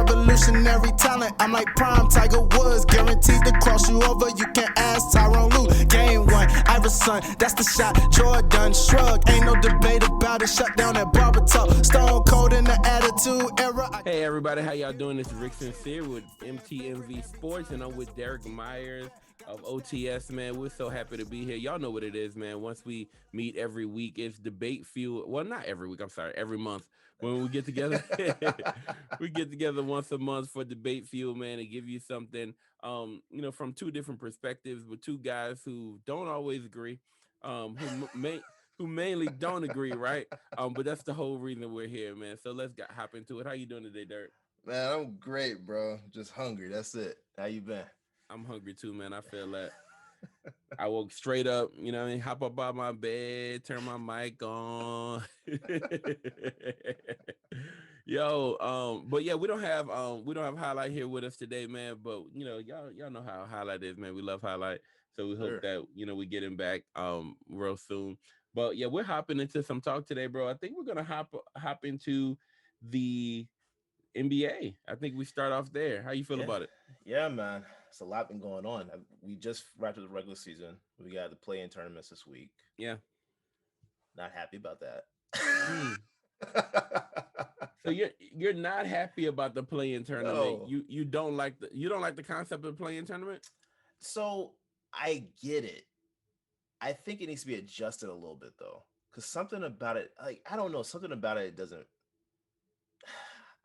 revolutionary talent. I'm like prime Tiger Woods, guaranteed to cross you over. You can ask Tyrone Lue. Game 1, Iverson, that's the shot. Jordan shrug, ain't no debate about it. Shut down that barber talk. Stone cold in the attitude era. Hey everybody, how y'all doing? This is Ric Sincere with MTMV Sports, and I'm with Derrick Myers of OTS, man. We're so happy to be here. Y'all know what it is, man. Once we meet every week, it's debate fuel. Well, not every week, I'm sorry, every month. When we get together, we get together once a month for debate fuel, man, to give you something, from two different perspectives, with two guys who don't always agree, who mainly don't agree, right? But that's the whole reason we're here, man. So let's hop into it. How you doing today, Derrick? Man, I'm great, bro. Just hungry. That's it. How you been? I'm hungry too, man. I feel that. I woke straight up, hop up out my bed, turn my mic on. But yeah, we don't have Highlight here with us today, man. But y'all know how Highlight is, man. We love Highlight. So we hope that we get him back real soon. But yeah, we're hopping into some talk today, bro. I think we're gonna hop into the NBA. I think we start off there. How you feel about it? Yeah, man. It's a lot been going on. We just wrapped up the regular season. We got the play-in tournaments this week. Yeah. Not happy about that. So you're not happy about the play-in tournament. No. You don't like the concept of the play-in tournament? So I get it. I think it needs to be adjusted a little bit though. Because something about it, I don't know, something about it doesn't.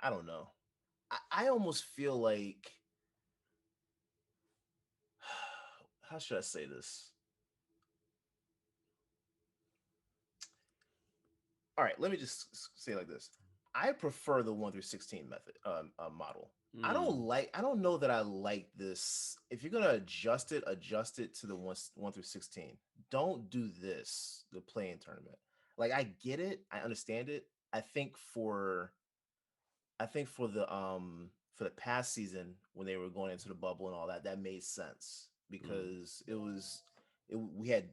I don't know. I almost feel like, how should I say this? All right, let me just say it like this. I prefer the 1 through 16 method model. I don't know that I like this. If you're gonna adjust it to the 1 through 16. Don't do this, the play-in tournament. I get it, I understand it. I think for the past season when they were going into the bubble and all that made sense because we had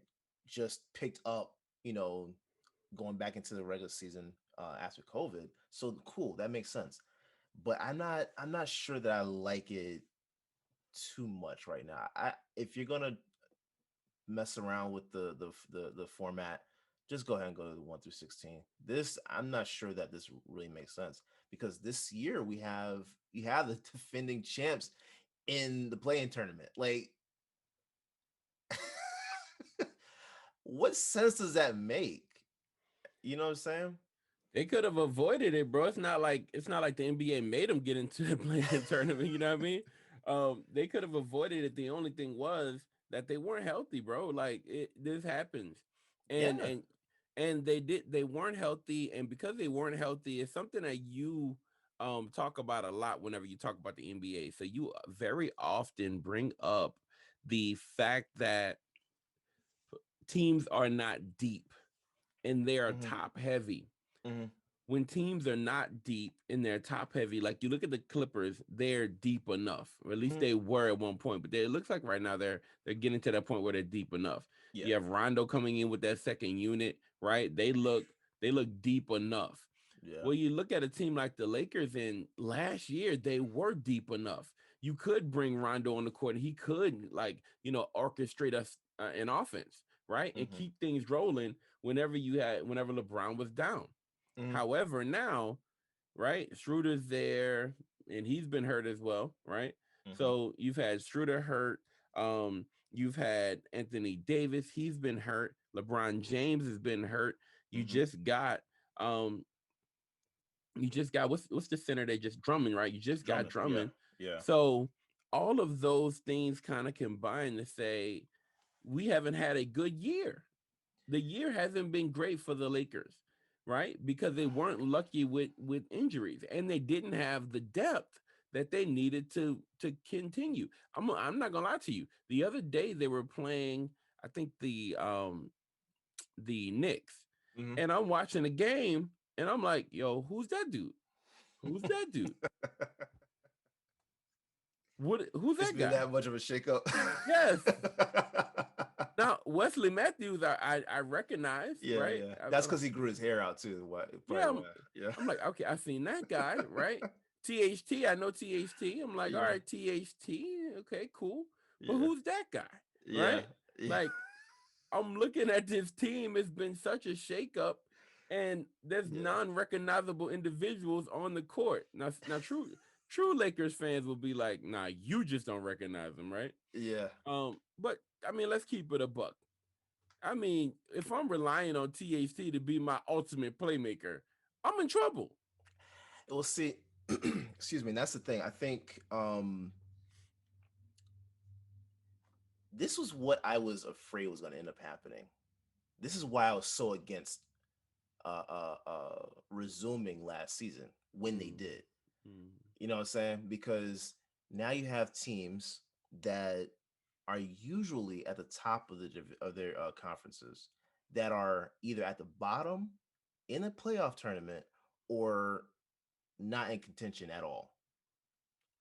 just picked up, going back into the regular season after COVID. So cool, that makes sense. But I'm not sure that I like it too much right now. If you're gonna mess around with the format, just go ahead and go to the 1 through 16. I'm not sure that this really makes sense because this year you have the defending champs in the play-in tournament. What sense does that make? You know what I'm saying? They could have avoided it, bro. It's not like the NBA made them get into the play-in tournament. You know what I mean? They could have avoided it. The only thing was that they weren't healthy, bro. This happens, and they weren't healthy, and because they weren't healthy, it's something that you talk about a lot whenever you talk about the NBA. So you very often bring up the fact that teams are not deep and they are top heavy. Mm-hmm. When teams are not deep and they're top heavy, like you look at the Clippers, they're deep enough, or at least they were at one point. But it looks like right now they're getting to that point where they're deep enough. Yeah. You have Rondo coming in with that second unit, right? They look deep enough. Yeah. Well, you look at a team like the Lakers, and last year they were deep enough. You could bring Rondo on the court, and he could orchestrate us an offense, right, and keep things rolling whenever LeBron was down. However, now, right, Schroeder's there, and he's been hurt as well, right? So you've had Schroeder hurt. You've had Anthony Davis. He's been hurt. LeBron James has been hurt. You just got what's the center they just Drummond, right? You just got Drummond. Yeah. So all of those things kind of combine to say we haven't had a good year. The year hasn't been great for the Lakers, right? Because they weren't lucky with injuries, and they didn't have the depth that they needed to continue. I'm not gonna lie to you. The other day they were playing, I think the Knicks, and I'm watching the game, and I'm like, yo, who's that dude? Who's that dude? Who's that guy? That much of a shakeup? Yes. Now Wesley Matthews, I recognize, right? Yeah. That's because he grew his hair out too. I'm like, okay, I seen that guy, right? THT. I know THT. I'm like, all Yeah, right, THT. Okay, cool. But yeah, who's that guy? yeah, Right? yeah, Like, I'm looking at this team. It's been such a shakeup, and there's yeah, non-recognizable individuals on the court. Now, true Lakers fans will be like, "Nah, you just don't recognize them, right?" yeah. But I mean, let's keep it a buck. I mean, if I'm relying on THT to be my ultimate playmaker, I'm in trouble. We'll see. Excuse me. That's the thing. I think this was what I was afraid was going to end up happening. This is why I was so against resuming last season when they Mm, did. mm, You know what I'm saying? Because now you have teams that are usually at the top of of their conferences that are either at the bottom in a playoff tournament or not in contention at all,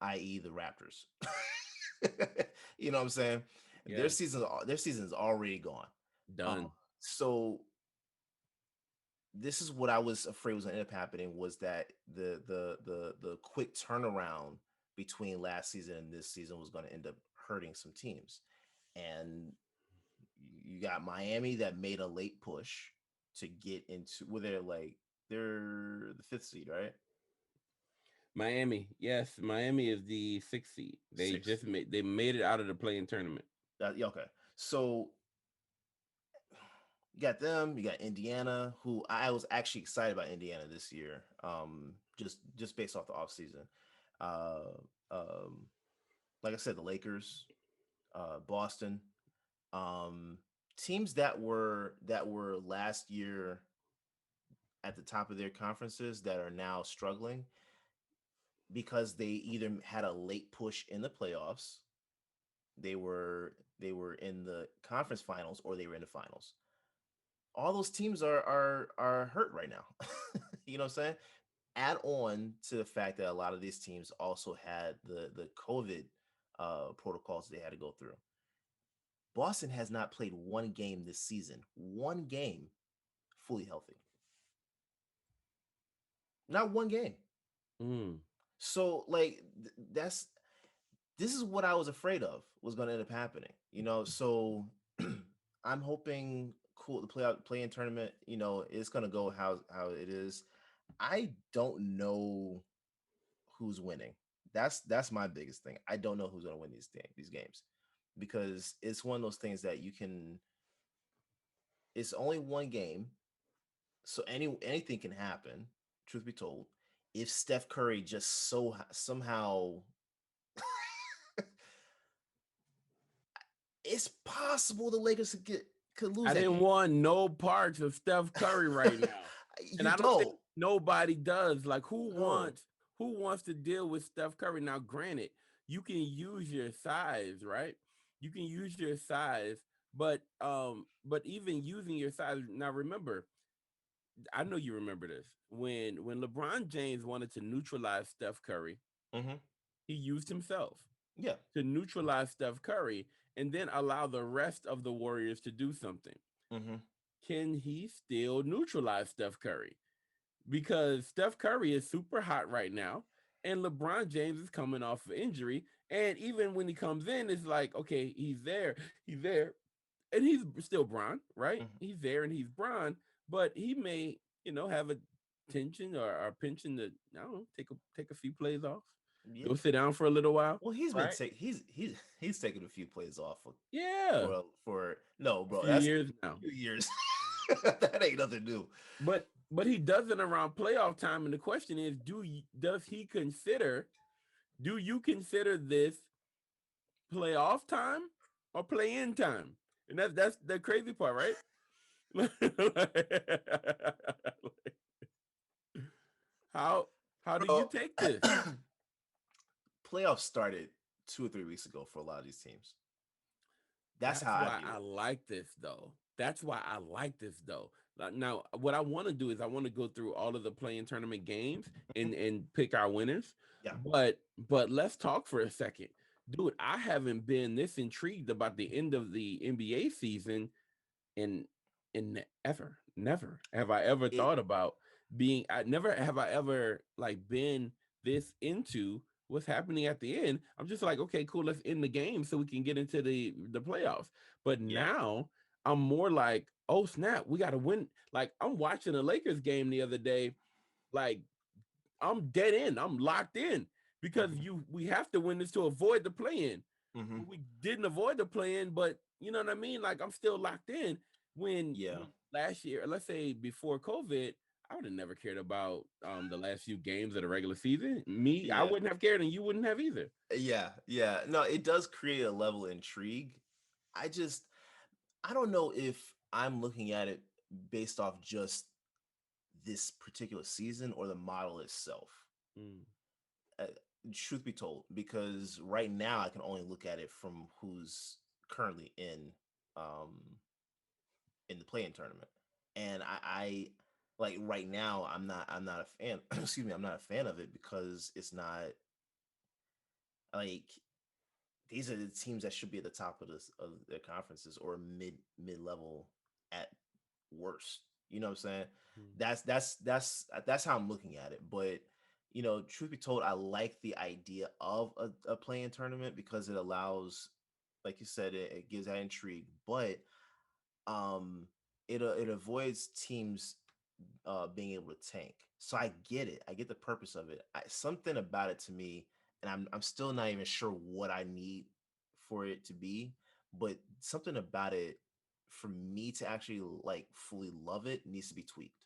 i.e., the Raptors. You know what I'm saying? yes, Their season is already gone. done. So this is what I was afraid was going to end up happening was that the quick turnaround between last season and this season was going to end up hurting some teams, and you got Miami that made a late push to get into where they're the fifth seed, right? Miami, yes, Miami is the sixth seed. They Sixth just seed. made it out of the playing tournament. Yeah, okay. So you got them. You got Indiana, who I was actually excited about Indiana this year. Just based off the offseason. Uh, um, like I said, the Lakers, Boston, um, teams that were last year at the top of their conferences that are now struggling because they either had a late push in the playoffs, they were in the conference finals, or they were in the finals. All those teams are hurt right now. You know what I'm saying? Add on to the fact that a lot of these teams also had the COVID protocols they had to go through. Boston has not played one game this season. One game fully healthy. Not one game. Mm. So like that's this is what I was afraid of was going to end up happening. So I'm hoping cool the play in tournament, it's going to go how it is. I don't know who's winning. That's my biggest thing. I don't know who's going to win these games because it's one of those things that you can. It's only one game, so anything can happen. Truth be told, if Steph Curry just somehow, it's possible the Lakers could lose I that didn't game. want no parts of Steph Curry right now. And You I don't think don't. nobody does. Like No. who wants to deal with Steph Curry? Now, granted, you can use your size, right? You can use your size, but even using your size, now remember, I know you remember this. When LeBron James wanted to neutralize Steph Curry, Hmm. he used himself Yeah. to neutralize Steph Curry and then allow the rest of the Warriors to do something. Hmm. Can he still neutralize Steph Curry? Because Steph Curry is super hot right now, and LeBron James is coming off of injury. And even when he comes in, it's like, okay, he's there, and he's still Bron, right? Hmm. He's there and he's Bron, but he may, have a tension or pension to, I don't know, take a few plays off, Yeah. go sit down for a little while, Well, he's been right? take he's taken a few plays off Yeah, for no, a bro. few That's years now. a few years. That ain't nothing new. But he does it around playoff time, and the question is, does he consider? Do you consider this playoff time or play in time? And that's the crazy part, right? how how do you Bro, take this? playoffs started 2 or 3 weeks ago for a lot of these teams. That's how That's I why view I it. like this though. That's why I like this though. Like, now, what I want to do is I want to go through all of the playing tournament games Mhm. and pick our winners. Yeah. But let's talk for a second, dude. I haven't been this intrigued about the end of the NBA season in never have I ever It thought about being. I never have I ever like been this into what's happening at the end. I'm just like, okay, cool, let's end the game so we can get into the playoffs. But Yeah. now I'm more like, oh snap, we got to win. Like I'm watching a Lakers game the other day, like I'm dead in, I'm locked in because Hmm. we have to win this to avoid the play in. Hmm. We didn't avoid the play in, but you know what I mean? Like I'm still locked in Yeah. when last year, let's say before COVID, I would have never cared about the last few games of the regular season. Me, I Yeah. wouldn't have cared, and you wouldn't have either. Yeah. Yeah. No, it does create a level of intrigue. I just, I don't know if I'm looking at it based off just this particular season or the model itself. Mm, Uh, Truth be told, because right now I can only look at it from who's currently um in the play-in tournament, and I like right now I'm not a fan. Excuse me, I'm not a fan of it because it's not like these are the teams that should be at the top of this of their conferences or mid level at worst. You know what I'm saying? mm. That's how I'm looking at it. But truth be told, I like the idea of a play-in tournament because it allows, like you said, it gives that intrigue. But um, it avoids teams being able to tank. So I get it. I get the purpose of it. Something about it to me, and I'm still not even sure what I need for it to be, but something about it for me to actually like fully love it needs to be tweaked.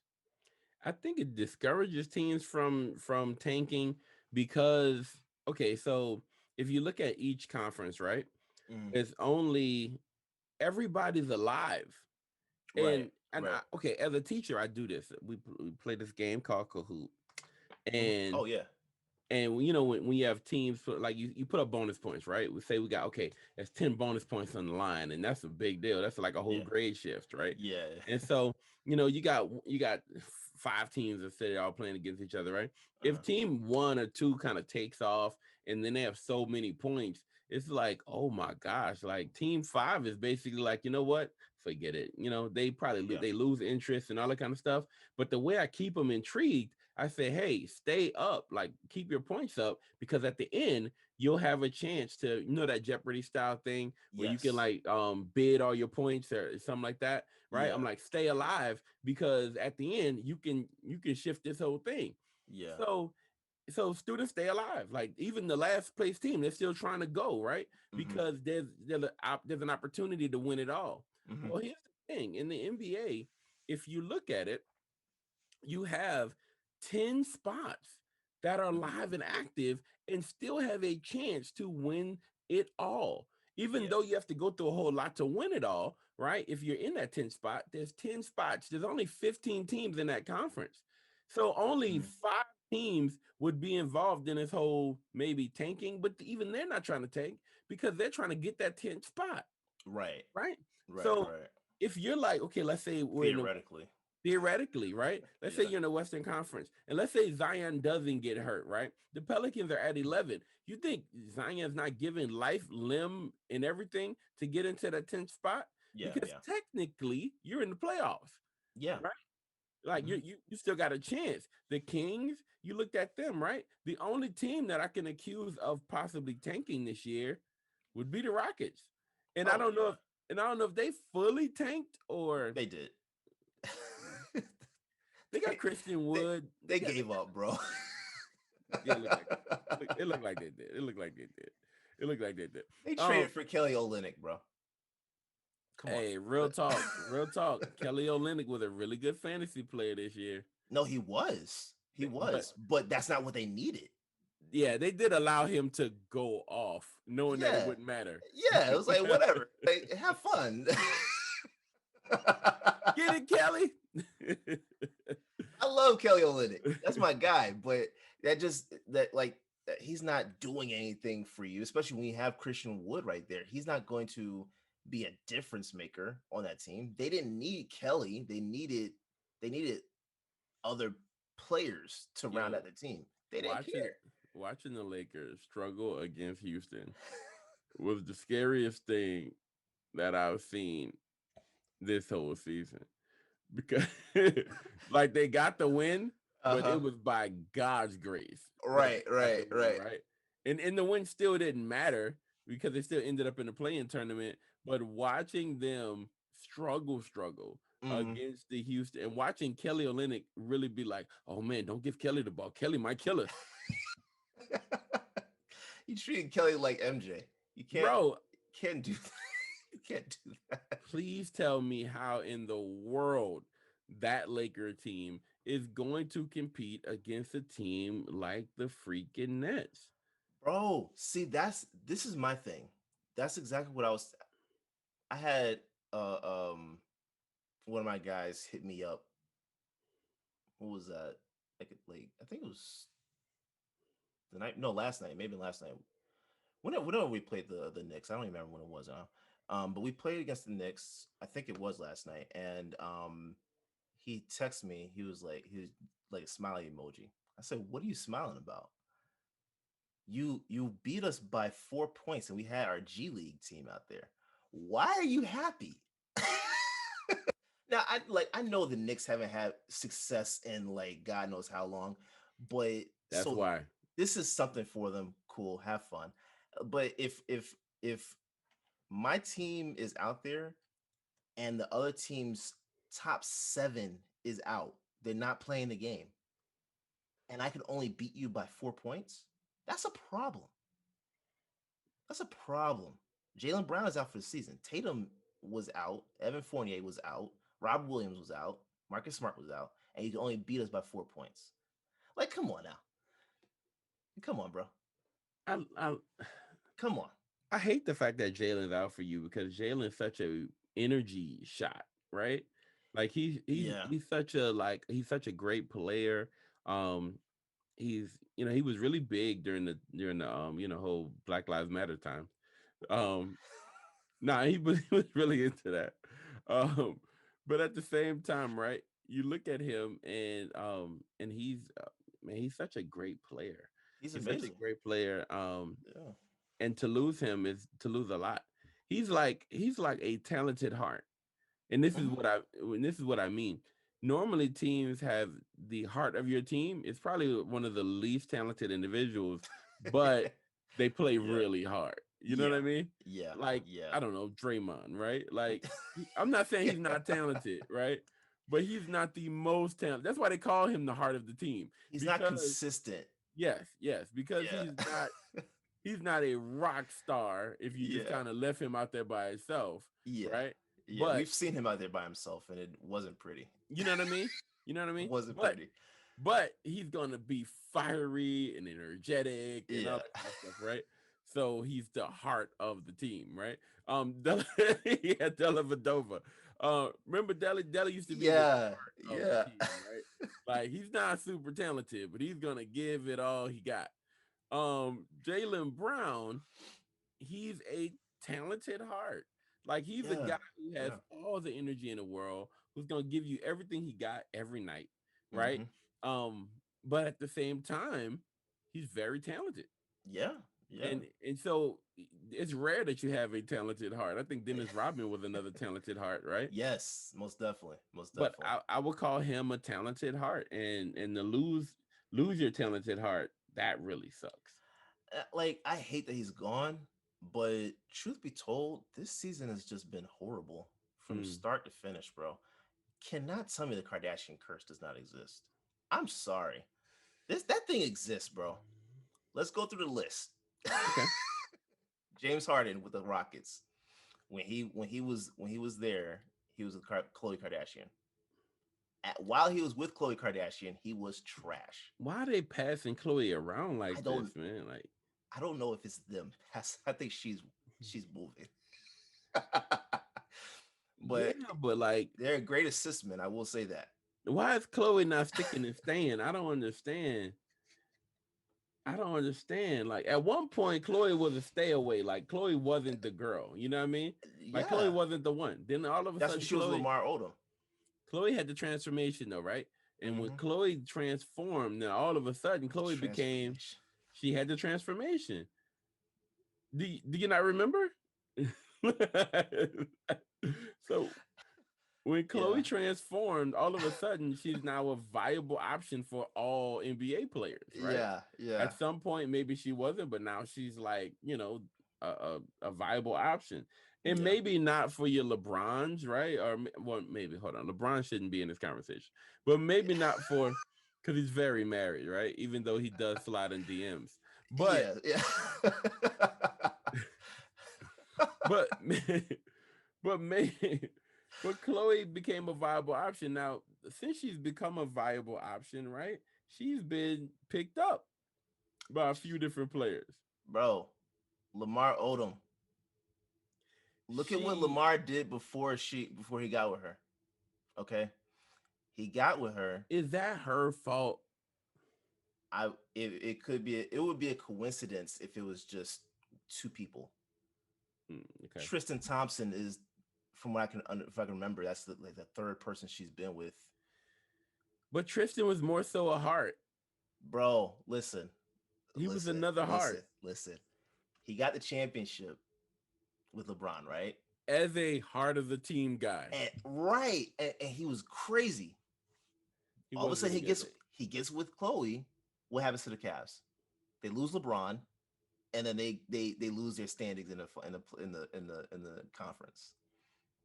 I think it discourages teams from tanking because okay, so if you look at each conference, right, Mm, it's only everybody's alive. right, And right. okay, as a teacher, I do this. We play this game called Kahoot, Mhm. and Oh yeah. you know when you have teams like you put up bonus points, right? We say we got okay, there's 10 bonus points on the line, and that's a big deal. That's like a whole Yeah. grade shift, right? Yeah. And so you got five teams that say they're all playing against each other, right? If Uh-huh. team one or two kind of takes off, and then they have so many points, it's like oh my gosh, like team five is basically like you know what, forget it. They probably Yeah. they lose interest and all that kind of stuff. But the way I keep them intrigued, I say, hey, stay up, like keep your points up, because at the end you'll have a chance to, that Jeopardy style thing where you can Yes. like bid all your points or something like that, right? I'm Yeah. like, stay alive because at the end you can shift this whole thing. Yeah. So students stay alive. Like even the last place team, they're still trying to go, right? Hmm. Because there's an opportunity to win it all. Hmm. Well, here's the thing in the NBA, if you look at it, you have 10 spots that are Hmm. live and active and still have a chance to win it all. Even Yeah. though you have to go through a whole lot to win it all, right? If you're in that 10 spot, there's 10 spots. There's only 15 teams in that conference. So only Hmm. five teams would be involved in this whole maybe tanking, but even they're not trying to tank because they're trying to get that 10th spot, Right. right? Right. So Right. if you're like, okay, let's say we're in the Theoretically. theoretically, right? Let's say Yeah. you're in the Western Conference, and let's say Zion doesn't get hurt, right? The Pelicans are at 11. You think Zion's not giving life, limb, and everything to get into that 10th spot? Yeah. Because Yeah. technically, you're in the playoffs, Yeah. right? Like Hmm. you still got a chance. The Kings, you looked at them, right? The only team that I can accuse of possibly tanking this year would be the Rockets. And I Oh don't know yeah. if they fully tanked or They did. they got they, Christian they Wood. they gave up, bro. Yeah, it looked like it looked like they did. It looked like they did. It looked like they did. They Um, traded for Kelly Olynyk, bro. Come on. hey, real talk, real talk. Kelly Olynyk was a really good fantasy player this year. No, he was. He But was. But that's not what they needed. yeah, they did allow him to go off, knowing that it Yeah. wouldn't matter. Yeah. It was like, whatever. Like, have fun. Get it, Kelly? I love Kelly Olynyk. That's my guy. But that like he's not doing anything for you, especially when you have Christian Wood right there. He's not going to be a difference maker on that team. They didn't need Kelly. They needed other players to round Yo, out the team. They didn't watching care. watching the Lakers struggle against Houston was the scariest thing that I've seen this whole season because like they got the win, but Uh-huh. it was by God's grace that Right, they got right, the win, right. right? And the win still didn't matter because they still ended up in the play-in tournament. But watching them struggle Mm. against the Houston and watching Kelly Olynyk really be like, "Oh man, don't give Kelly the ball. Kelly might kill us." You treated Kelly like MJ. You Bro, can't do that. You can't do that. please tell me how in the world that Laker team is going to compete against a team like the freaking Nets. Bro, see, this is my thing. That's exactly what I had one of my guys hit me up. What was that? Like I think it was the night, no, last night, maybe last night. Whenever we played the Knicks, I don't even remember when it was. But we played against the Knicks. I think it was last night, and he texted me. He was like a smiley emoji. I said, "What are you smiling about? You beat us by 4 points, and we had our G League team out there. Why are you happy?" Now I know the Knicks haven't had success in like God knows how long, but That's so why. this is something for them. Cool, have fun. But if my team is out there and the other team's top seven is out, they're not playing the game, and I can only beat you by 4 points, that's a problem. That's a problem. Jalen Brown is out for the season. Tatum was out. Evan Fournier was out. Rob Williams was out. Marcus Smart was out. And you can only beat us by 4 points. Like, come on now. Come on, bro. I Come on. I hate the fact that Jalen's out for you because Jalen's such a energy shot, right? Like Yeah. he's such a great player. Um, he was really big during the whole Black Lives Matter time. Um, nah, he was really into that. Um, but at the same time, right? You look at him and he's such a great player. He's He's such a amazing. great player. Yeah. And to lose him is to lose a lot. He's like a talented heart. And Mhm. this is what I mean. Normally teams have the heart of your team. It's probably one of the least talented individuals, but they play Yeah. really hard. You know what Yeah. I mean? Yeah. Like, Yeah. I don't know, Draymond, right? Like I'm not saying he's Yeah. not talented, right? But he's not the most talented. That's why they call him the heart of the team. He's not Because consistent. yes, because Yeah. he's not a rock star if you just Yeah. kind of left him out there by himself, Yeah. right? Yeah. But We've seen him out there by himself and it wasn't pretty. you know what I mean? You know what I It mean? wasn't pretty. But he's gonna be fiery and energetic and all Yeah. that kind of stuff, right? So he's the heart of the team, right? Yeah, Della Vadova. Remember Della used to be the Yeah. heart of the Yeah. team, right? Like he's not super talented, but he's gonna give it all he got. Jalen Brown, he's a talented heart. Like he's a Yeah. guy who has Yeah. all the energy in the world, who's gonna give you everything he got every night, right? Hmm. Um, but at the same time, he's very talented. Yeah. Yeah. And so it's rare that you have a talented heart. I think Dennis Rodman was another talented heart, right? Yes, most definitely. Most But definitely. I would call him a talented heart, and to lose your talented heart, that really sucks. Like, I hate that he's gone, but truth be told, this season has just been horrible from Mm, start to finish, bro. Cannot tell me the Kardashian curse does not exist. I'm sorry. That thing exists, bro. Let's go through the list. okay. James Harden with the Rockets. When he was there, he was with Khloe Kardashian. While he was with Khloe Kardashian, he was trash. Why are they passing Chloe around I like don't this, man? Like, I don't know if it's them. I think she's moving. yeah, But but like, they're a great assist man. I will say that. why is Chloe not sticking and staying? I don't understand. I don't understand. Like at one point, Chloe was a stay away. Like Chloe wasn't the girl. You know what I mean? Like Chloe Yeah, wasn't the one. Then all of a that's when sudden, she was Lamar Odom. Chloe had the transformation though, right? And when Hmm. Chloe transformed, then all of a sudden, The Chloe became. transformation. She had the transformation. Do you not remember? So When Chloe transformed, all of a sudden she's now a viable option for all NBA players, right? Yeah. At some point, maybe she wasn't, but now she's like, a viable option. And Yeah. maybe not for your LeBrons, right? Or well, maybe hold on, LeBron shouldn't be in this conversation, but maybe not for because he's very married, right? Even though he does slide in DMs, but Yeah. but but maybe. But Chloe became a viable option. Now, since she's become a viable option, right? She's been picked up by a few different players. Bro, Lamar Odom. Look at what She Lamar did before he got with her. Okay? He got with her. is that her fault? It would be a coincidence if it was just two people. Okay. Tristan Thompson is, from what if I can remember, that's the third person she's been with. But Tristan was more so a heart. Bro, listen. He was another heart. Listen. He got the championship with LeBron, right? As a heart of the team guy. And he was crazy. All of a sudden he gets with Chloe. What happens to the Cavs? They lose LeBron, and then they lose their standings in the conference.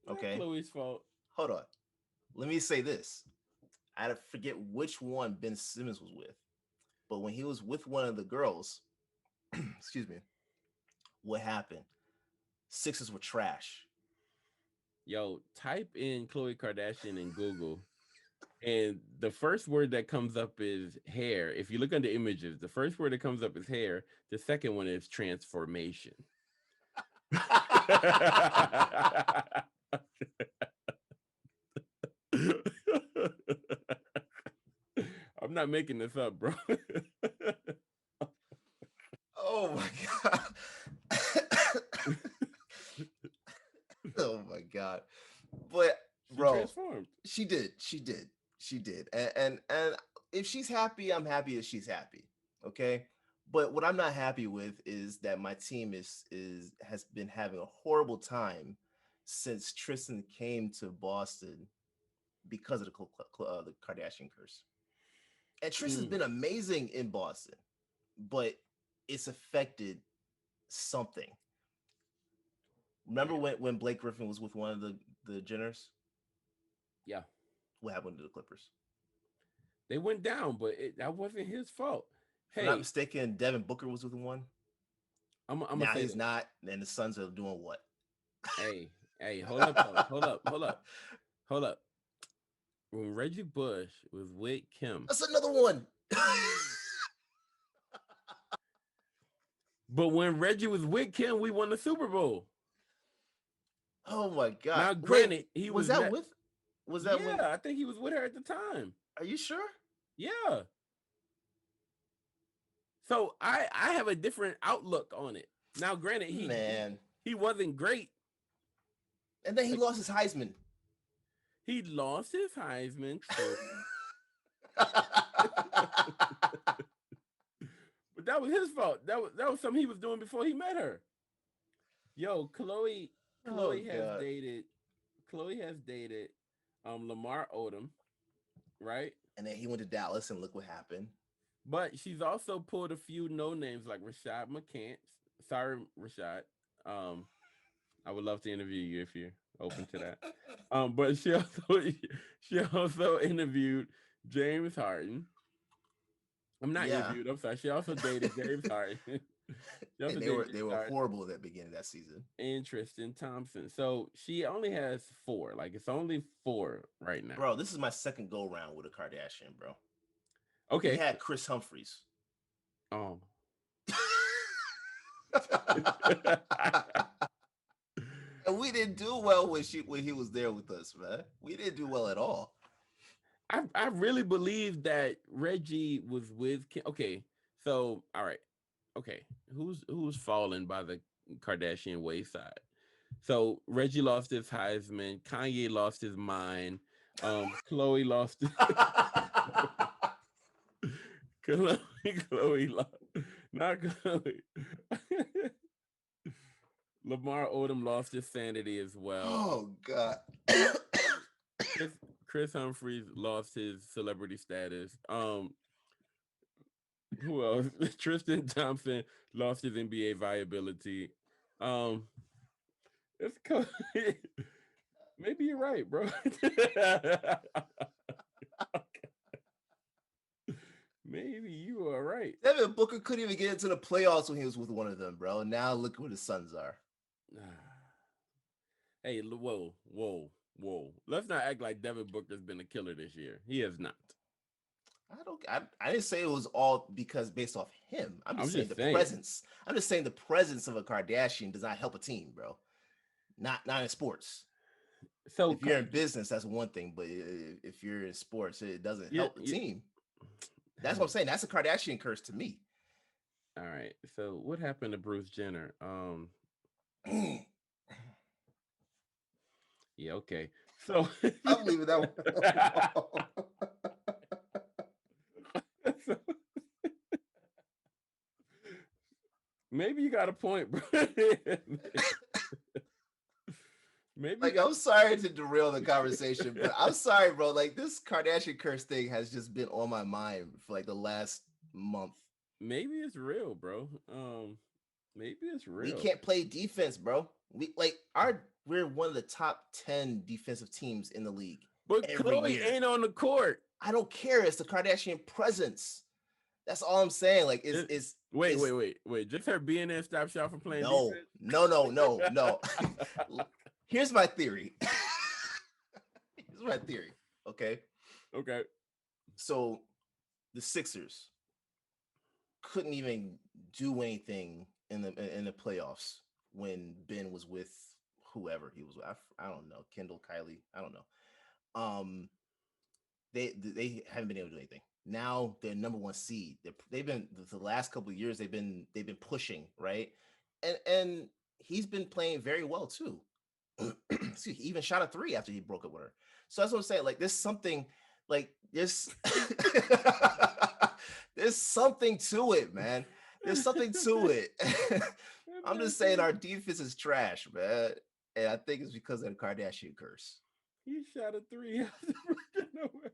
Okay. Chloe's fault. Hold on. Let me say this. I forget which one Ben Simmons was with, but when he was with one of the girls, excuse me, what happened? Sixers were trash. Yo, type in Khloe Kardashian in Google, and the first word that comes up is hair. If you look under images, the first word that comes up is hair. The second one is transformation. I'm not making this up, bro. Oh my god. Oh my god. But bro, she did. And if she's happy, I'm happy that she's happy. Okay. But what I'm not happy with is that my team has been having a horrible time since Tristan came to Boston because of the Kardashian curse. And Tristan's been amazing in Boston, but it's affected something. Remember when Blake Griffin was with one of the Jenners? Yeah. What happened to the Clippers? They went down, but that wasn't his fault. If I'm not mistaken, Devin Booker was with one. I'm now he's not, and the Suns are doing what? Hey, hold up. When Reggie Bush was with Kim. That's another one. But when Reggie was with Kim, we won the Super Bowl. Oh my god. Now, granted, he was that with? Was that when? I think he was with her at the time. Are you sure? Yeah. So I have a different outlook on it. Now, granted, he wasn't great. And then he lost his Heisman. He lost his Heisman. But that was his fault. That was something he was doing before he met her. Yo, Chloe has dated Lamar Odom, right? And then he went to Dallas, and look what happened. But she's also pulled a few no names like Rashad McCants. Sorry, Rashad. I would love to interview you if you're open to that. But she also interviewed James Harden. I'm not interviewed. I'm sorry. She also dated James Harden. And they were horrible at the beginning of that season. And Tristan Thompson. So she only has 4. Like, it's only 4 right now. Bro, this is my second go round with a Kardashian, bro. Okay. We had Chris Humphries. Oh. And we didn't do well when he was there with us, man. We didn't do well at all. I really believe that Reggie was with Kim. Okay, so all right. Okay, who's fallen by the Kardashian wayside? So Reggie lost his Heisman. Kanye lost his mind. Chloe lost. Chloe lost. Not Chloe. Lamar Odom lost his sanity as well. Oh God. Chris, Chris Humphries lost his celebrity status. Who else? Tristan Thompson lost his NBA viability. Um, it's maybe you're right, bro. Maybe you are right. Devin Booker couldn't even get into the playoffs when he was with one of them, bro. Now look where the Suns are. Hey, whoa. Let's not act like Devin Booker's been a killer this year. He has not. I didn't say it was all because based off him. I'm just saying presence. I'm just saying the presence of a Kardashian does not help a team, bro. Not in sports. So if you're in business, that's one thing, but if you're in sports, it doesn't help the team. That's what I'm saying. That's a Kardashian curse to me. All right. So what happened to Bruce Jenner? Yeah, okay. So I'm leaving that one. Maybe you got a point, bro. Maybe like I'm sorry to derail the conversation, but I'm sorry, bro. Like this Kardashian curse thing has just been on my mind for like the last month. Maybe it's real, bro. Maybe it's real. We can't play defense, bro. We're one of the top 10 defensive teams in the league. But Chloe ain't on the court. I don't care. It's the Kardashian presence. That's all I'm saying. Like, wait. Just her being there stops y'all from playing defense? No. Here's my theory. Okay. So the Sixers couldn't even do anything in the playoffs when Ben was with whoever he was with. I don't know, Kendall, Kylie. I don't know. They haven't been able to do anything. Now they're number one seed. They've been the last couple of years. They've been pushing, right, and he's been playing very well too. He even shot a 3 after he broke up with her. So that's what I'm saying. Like there's something like this. There's something to it, man. There's something to it. I'm just saying our defense is trash, man. And I think it's because of the Kardashian curse. He shot a 3 after breaking over.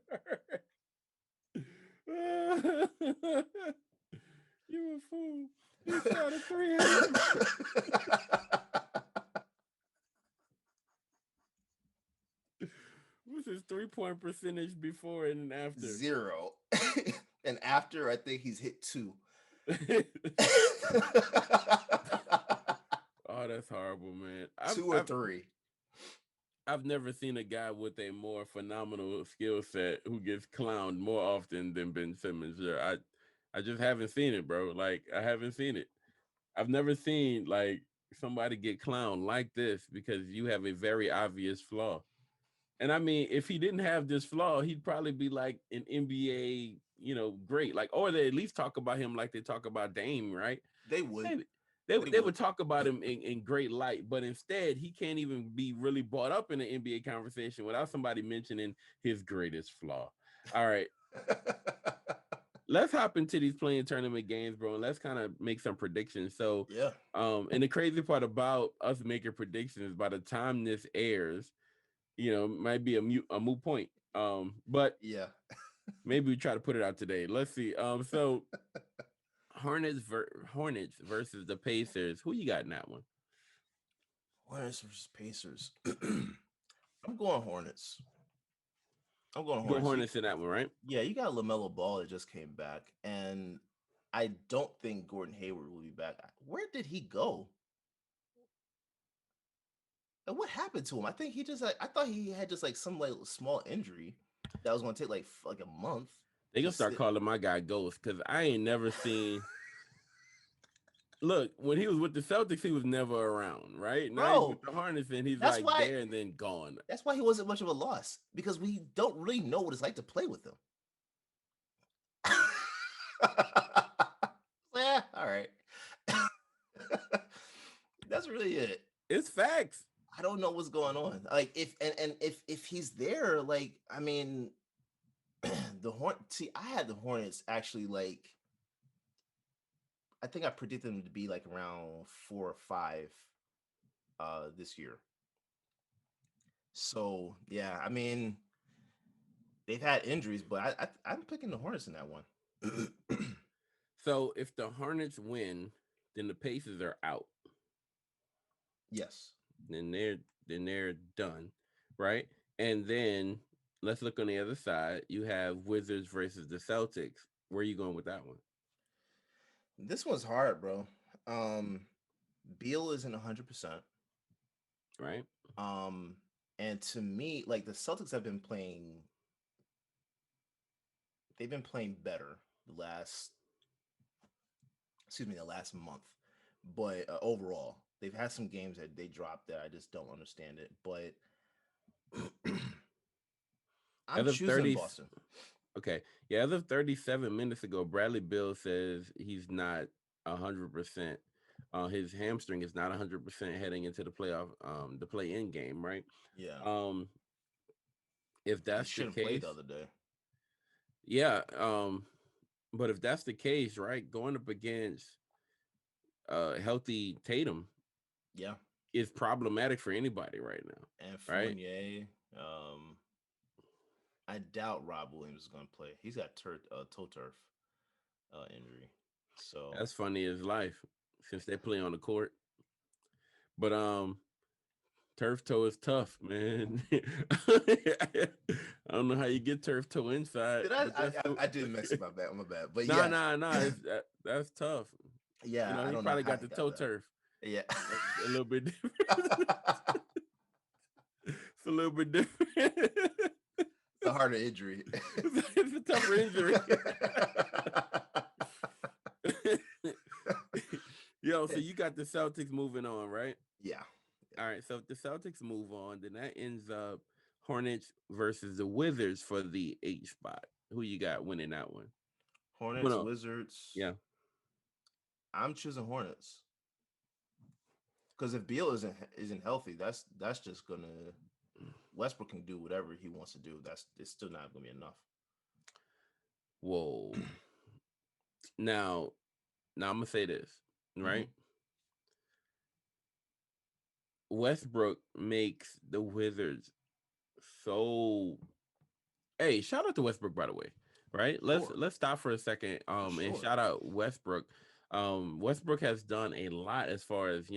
You a fool. He shot a 3 What's his 3-point percentage before and after? 0. And after, I think he's hit 2. Oh, that's horrible, man. 2 or 3. I've never seen a guy with a more phenomenal skill set who gets clowned more often than Ben Simmons. I just haven't seen it, bro. Like, I haven't seen it. I've never seen, like, somebody get clowned like this because you have a very obvious flaw. And I mean, if he didn't have this flaw, he'd probably be like an NBA, great. Like, or they at least talk about him like they talk about Dame, right? They would. They would talk about him in great light, but instead he can't even be really brought up in the NBA conversation without somebody mentioning his greatest flaw. All right. Let's hop into these playing tournament games, bro, and let's kind of make some predictions. So, yeah. And the crazy part about us making predictions, by the time this airs, might be a moot point. But yeah, maybe we try to put it out today. Let's see. So Hornets versus the Pacers. Who you got in that one? Hornets versus Pacers. I'm going Hornets. Hornets in that one, right? Yeah, you got LaMelo Ball that just came back, and I don't think Gordon Hayward will be back. Where did he go? And what happened to him? I think I thought he had just like some like small injury that was going to take like a month. They gonna start calling my guy Ghost because I ain't never seen. Look, when he was with the Celtics, he was never around, right? Now he's with the Hornets and he's like there and then gone. That's why he wasn't much of a loss, because we don't really know what it's like to play with him. Yeah, all right. That's really it. It's facts. I don't know what's going on. Like if he's there, like, I mean, I had the Hornets actually, like, I think I predicted them to be like around 4 or 5 this year. So yeah, I mean, they've had injuries, but I'm picking the Hornets in that one. So if the Hornets win, then the Pacers are out. Yes. Then they're done, right? And then let's look on the other side. You have Wizards versus the Celtics. Where are you going with that one? This one's hard, bro. Um, Beal isn't 100%. Right? Um, and to me, like the Celtics have been playing, they've been playing better the last, excuse me, the last month. But overall, they've had some games that they dropped that I just don't understand it. But I'm As of choosing 30, Boston. okay, yeah, as of 37 minutes ago, Bradley Bill says he's not 100%. His hamstring is not 100% heading into the playoff, the play-in game, right? Yeah, Um, if he that's the shouldn't play case, the other day. yeah. But if that's the case, right, going up against healthy Tatum Yeah, is problematic for anybody right now, and right? Fournier. I doubt Rob Williams is going to play. He's got toe turf injury. So That's funny as life since they play on the court. But turf toe is tough, man. I don't know how you get turf toe inside, did I? but that's I did mess up my bad. My bad. But nah, yeah, nah, nah. That's tough. You yeah. know, I he don't know probably how got he the got toe that. turf. Yeah. It's a little bit different. It's a little bit different. It's a harder injury. It's a tougher injury. Yo, so you got the Celtics moving on, right? Yeah. All right, so if the Celtics move on, then that ends up Hornets versus the Wizards for the 8 spot. Who you got winning that one? Well, Hornets, no, Wizards. yeah. I'm choosing Hornets because if Beal isn't healthy, that's just gonna Westbrook can do whatever he wants to do. That's it's still not gonna be enough. Whoa. Now, now I'm gonna say this, Hmm. right? Westbrook makes the Wizards so. Hey, shout out to Westbrook, by the way. Right? Let's Sure, let's stop for a second. for And sure. shout out Westbrook. Westbrook has done a lot as far as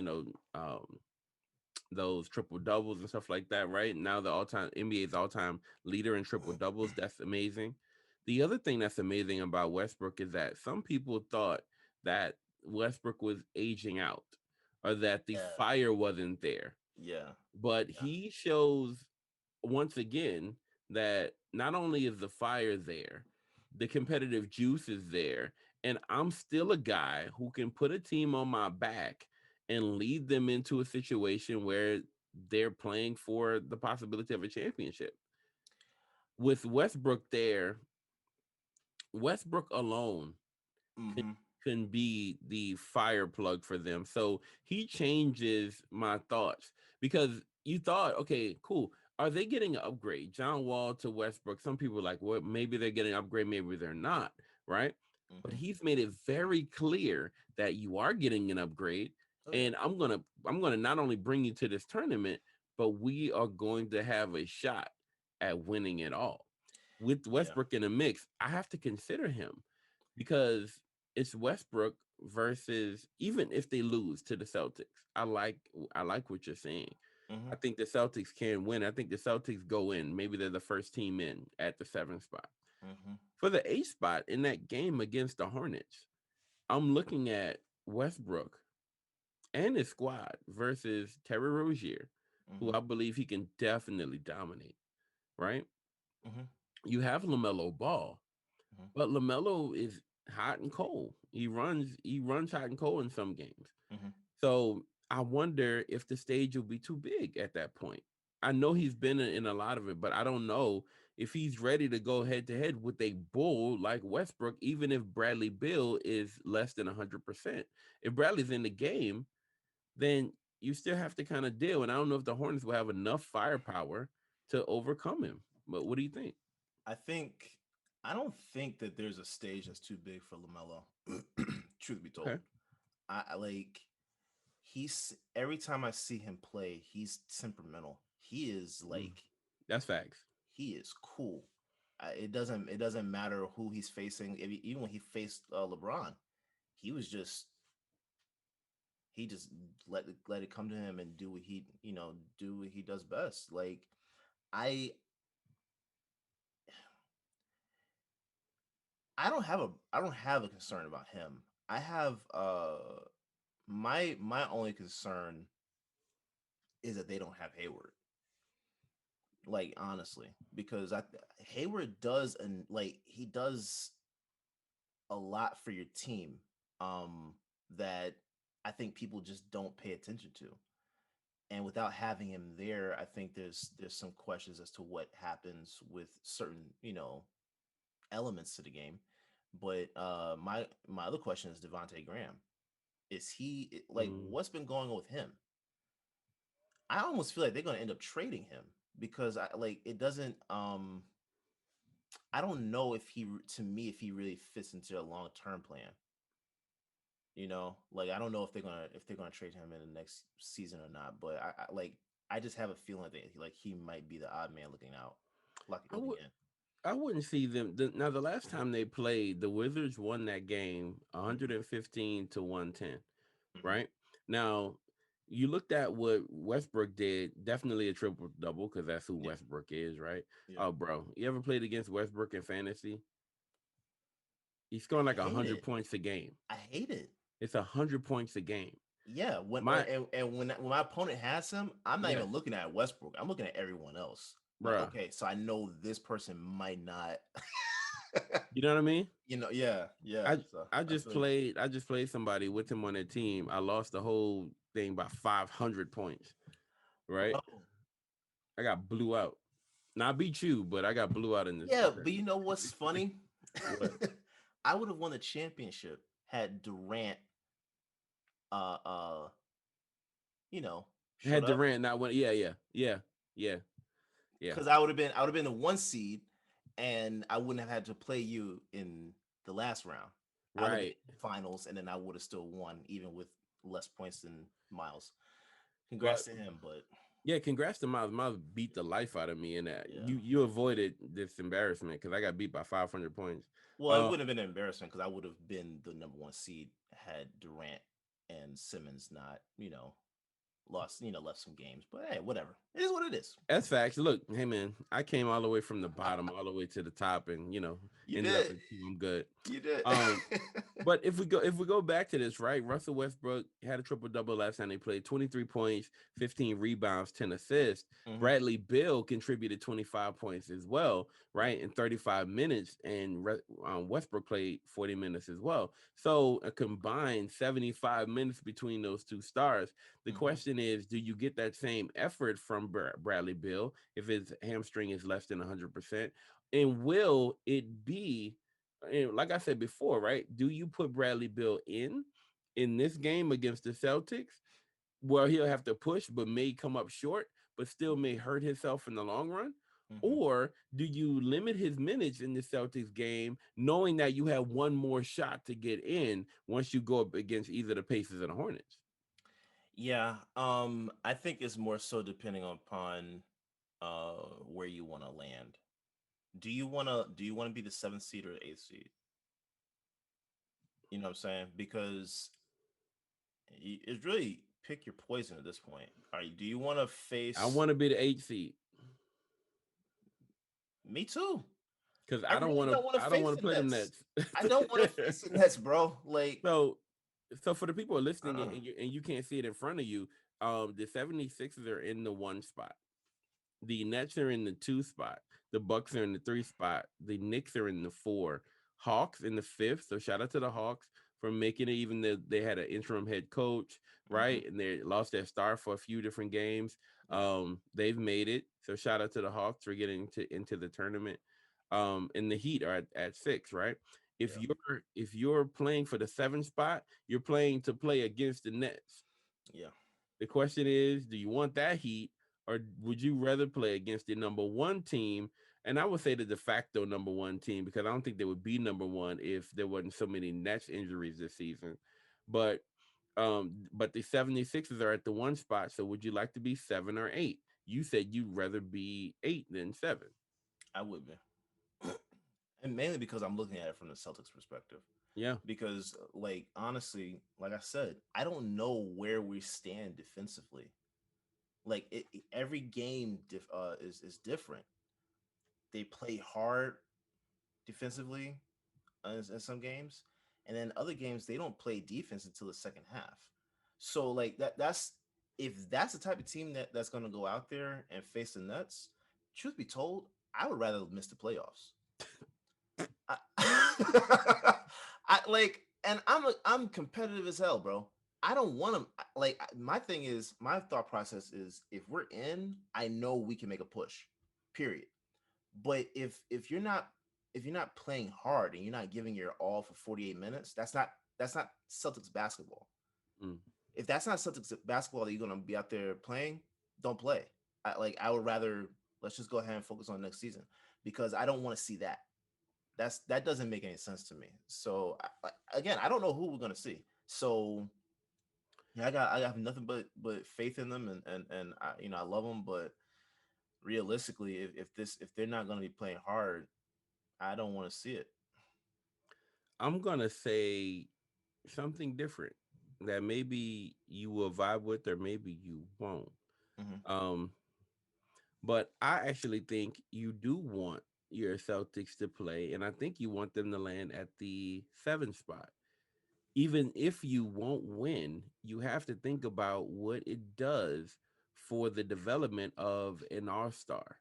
those triple doubles and stuff like that. Right now, the all-time NBA's all-time leader in triple doubles. That's amazing. The other thing that's amazing about Westbrook is that some people thought that Westbrook was aging out or that the Yeah, fire wasn't there, yeah, but yeah, he shows once again that not only is the fire there, the competitive juice is there, and I'm still a guy who can put a team on my back and lead them into a situation where they're playing for the possibility of a championship. With Westbrook there, Westbrook alone can, hmm, can be the fire plug for them. So he changes my thoughts because you thought, okay, cool. Are they getting an upgrade? John Wall to Westbrook. Some people are like, well, maybe they're getting an upgrade, maybe they're not, right? But hmm. he's made it very clear that you are getting an upgrade. Oh yeah, And I'm gonna not only bring you to this tournament, but we are going to have a shot at winning it all. With yeah, Westbrook in the mix, I have to consider him because it's Westbrook versus even if they lose to the Celtics. I like what you're saying. hmm, I think the Celtics can win. I think the Celtics go in. Maybe they're the first team in at the 7th spot. hmm. For the 8th spot in that game against the Hornets, I'm looking at Westbrook and his squad versus Terry Rozier, who Hmm. I believe he can definitely dominate, right? Hmm. You have LaMelo Ball, Hmm. but LaMelo is hot and cold. He runs hot and cold in some games. Hmm. So I wonder if the stage will be too big at that point. I know he's been in a lot of it, but I don't know if he's ready to go head to head with a bull like Westbrook, even if Bradley Bill is less than 100%. If Bradley's in the game, then you still have to kind of deal. And I don't know if the Hornets will have enough firepower to overcome him. But what do you think? I think I don't think that there's a stage that's too big for Lamelo. Truth be told, Okay. I like he's every time I see him play, he's temperamental. He is Mm, like that's facts. he is cool. it doesn't matter who he's facing. Even when he faced LeBron, he was just he just let it come to him and do what he does best. Like I I don't have a concern about him. I have my only concern is that they don't have Hayward. Like honestly, because Hayward does and like he does a lot for your team that I think people just don't pay attention to. And without having him there, I think there's some questions as to what happens with certain, elements to the game. But my other question is Devante Graham. Is he like Mm. what's been going on with him? I almost feel like they're going to end up trading him because I like it doesn't I don't know if to me if he really fits into a long-term plan. Like I don't know if they're gonna trade him in the next season or not. But I just have a feeling that he might be the odd man I looking would. in. I wouldn't see them. Now, the last time they played, the Wizards won that game Mhm, 115 to 110. mhm. Right now, you looked at what Westbrook did. Definitely a triple double because that's who Yeah, Westbrook is, right? yeah. Oh, bro, you ever played against Westbrook in fantasy? He's I scoring like hate 100 it. points a game. I hate it. It's 100 points a game. Yeah, My when my opponent has him, I'm not yes, even looking at Westbrook. I'm looking at everyone else. I'm like, bro. okay, so I know this person might not. You know what I mean? Yeah, yeah. I So I I just feel you. played I just played somebody with him on their team. I lost the whole thing by 500 points. Right? Bro. I got blew out. Now I beat you, but I got blew out in this. Yeah, but you know what's funny? What? I would have won the championship had Durant uh uh you know showed Had up Durant not went. Yeah, yeah, yeah, yeah, yeah. because I would have been the one seed and I wouldn't have had to play you in the last round. I would have been Right. in the finals and then I would have still won even with less points than Miles. Congrats But to him, but yeah, congrats to Miles. Miles beat the life out of me in that. yeah. You avoided this embarrassment because I got beat by 500 points. Well, it Uh, wouldn't have been an embarrassment because I would have been the number one seed had Durant and Simmons not, left some games. But hey, whatever. It is what it is. That's facts. Look, hey man, I came all the way from the bottom all the way to the top, and You ended up did. in two. I'm good. You did. Um, but if we go back to this, right? Russell Westbrook had a triple double last time they played, 23 points, 15 rebounds, 10 assists. Mhm. Bradley Beal contributed 25 points as well, Yep. right? In 35 minutes, and Westbrook played 40 minutes as well. So a combined 75 minutes between those two stars. The Mhm. question is, do you get that same effort from Bradley Beal if his hamstring is less than 100%? And will it be, and like I said before, right? Do you put Bradley Beal in this game against the Celtics, where he'll have to push, but may come up short, but still may hurt himself in the long run? Mhm. Or do you limit his minutes in the Celtics game, knowing that you have one more shot to get in once you go up against either the Pacers or the Hornets? Yeah. I think it's more so depending upon where you want to land. Do you want to be the seventh seed or the eighth seed? You know what I'm saying? Because it's really pick your poison at this point. All right. Do you want to I face want to be the 8th seed me too? because I I don't really want to. don't want to I don't face want the to play them Nets. Nets. I don't want to face the Nets, bro. Like, So, so for the people listening uh, and you can't see it in front of you, the 76ers are in the 1 spot. The Nets are in the 2 spot. The Bucks are in the 3 spot. The Knicks are in the 4. Hawks in the 5th. So shout out to the Hawks for making it. Even though they had an interim head coach, mhm, right, and they lost their star for a few different games. yeah, They've made it. So shout out to the Hawks for getting into the tournament. And the Heat are at 6, right? If yeah, you're playing for the 7th spot, you're playing to play against the Nets. yeah. The question is, do you want that heat, or would you rather play against the number 1 team? And I would say the de facto number 1 team, because I don't think they would be number 1 if there wasn't so many Nets injuries this season. But the 76ers are at the 1 spot. So would you like to be 7 or 8? You said you'd rather be 8 than 7. I would be. And mainly because I'm looking at it from the Celtics perspective. Yeah. Because, like, honestly, like I said, I don't know where we stand defensively. Like, every game is different. They play hard defensively in some games, and then other games they don't play defense until the second half. So, like, that's if that's the type of team that's going to go out there and face the Nets. Truth be told, I would rather miss the playoffs. I, I like, and I'm competitive as hell, bro. I don't want to like. My thing is, my thought process is, if we're in, I know we can make a push. Period. But if you're not playing hard and you're not giving your all for 48 minutes, that's not Celtics basketball. Mm. If that's not Celtics basketball that you're gonna be out there playing, don't play. I would rather, let's just go ahead and focus on next season, because I don't want to see that. That doesn't make any sense to me. So again, I don't know who we're gonna see. So yeah, I have nothing but faith in them, and I love them, but realistically, if they're not gonna be playing hard, I don't want to see it. I'm gonna say something different that maybe you will vibe with or maybe you won't. Hmm. Um, but I actually think you do want your Celtics to play, and I think you want them to land at the 7th spot. Even if you won't win, you have to think about what it does for the development of an all-star.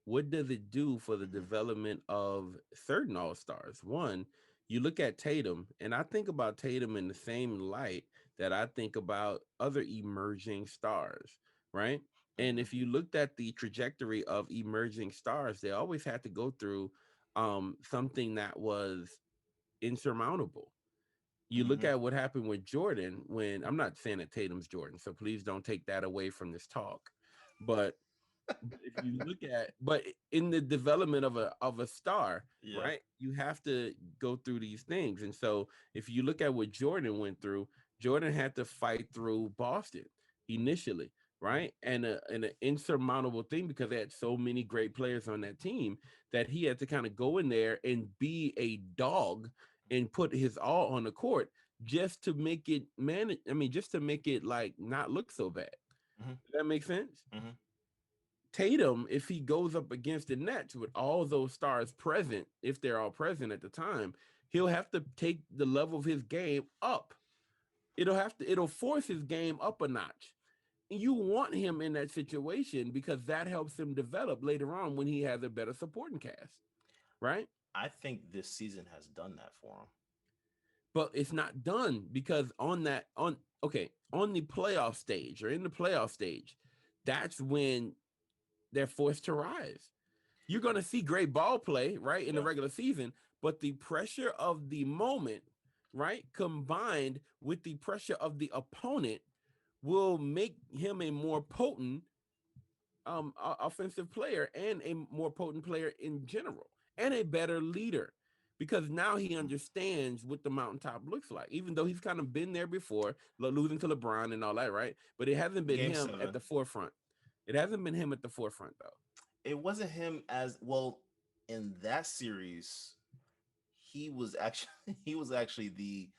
What does it do for the Hmm. development of certain all-stars? One, you look at Tatum, and I think about Tatum in the same light that I think about other emerging stars, right? And Hmm. if you looked at the trajectory of emerging stars, they always had to go through something that was insurmountable. You look Hmm. at what happened with Jordan. When I'm not saying that Tatum's Jordan, so please don't take that away from this talk. But if you look at, but in the development of a star, Yeah. right, you have to go through these things. And so if you look at what Jordan went through, Jordan had to fight through Boston initially, right, and an insurmountable thing, because they had so many great players on that team, that he had to kind of go in there and be a dog and put his all on the court just to make it manage. I mean, just to make it like not look so bad. Hmm. Does that make sense? Hmm. Tatum, if he goes up against the Nets with all those stars present, if they're all present at the time, he'll have to take the level of his game up. It'll force his game up a notch. And you want him in that situation because that helps him develop later on when he has a better supporting cast, right? I think this season has done that for him. But it's not done because on the playoff stage or in the playoff stage, that's when they're forced to rise. You're going to see great ball play, right, in the Yeah. regular season, but the pressure of the moment, right, combined with the pressure of the opponent will make him a more potent offensive player and a more potent player in general and a better leader, because now he understands what the mountaintop looks like, even though he's kind of been there before, losing to LeBron and all that, right? But it hasn't been Game him at 7. the forefront. It hasn't been him at the forefront, though. It wasn't him as well in that series. He was actually he was actually the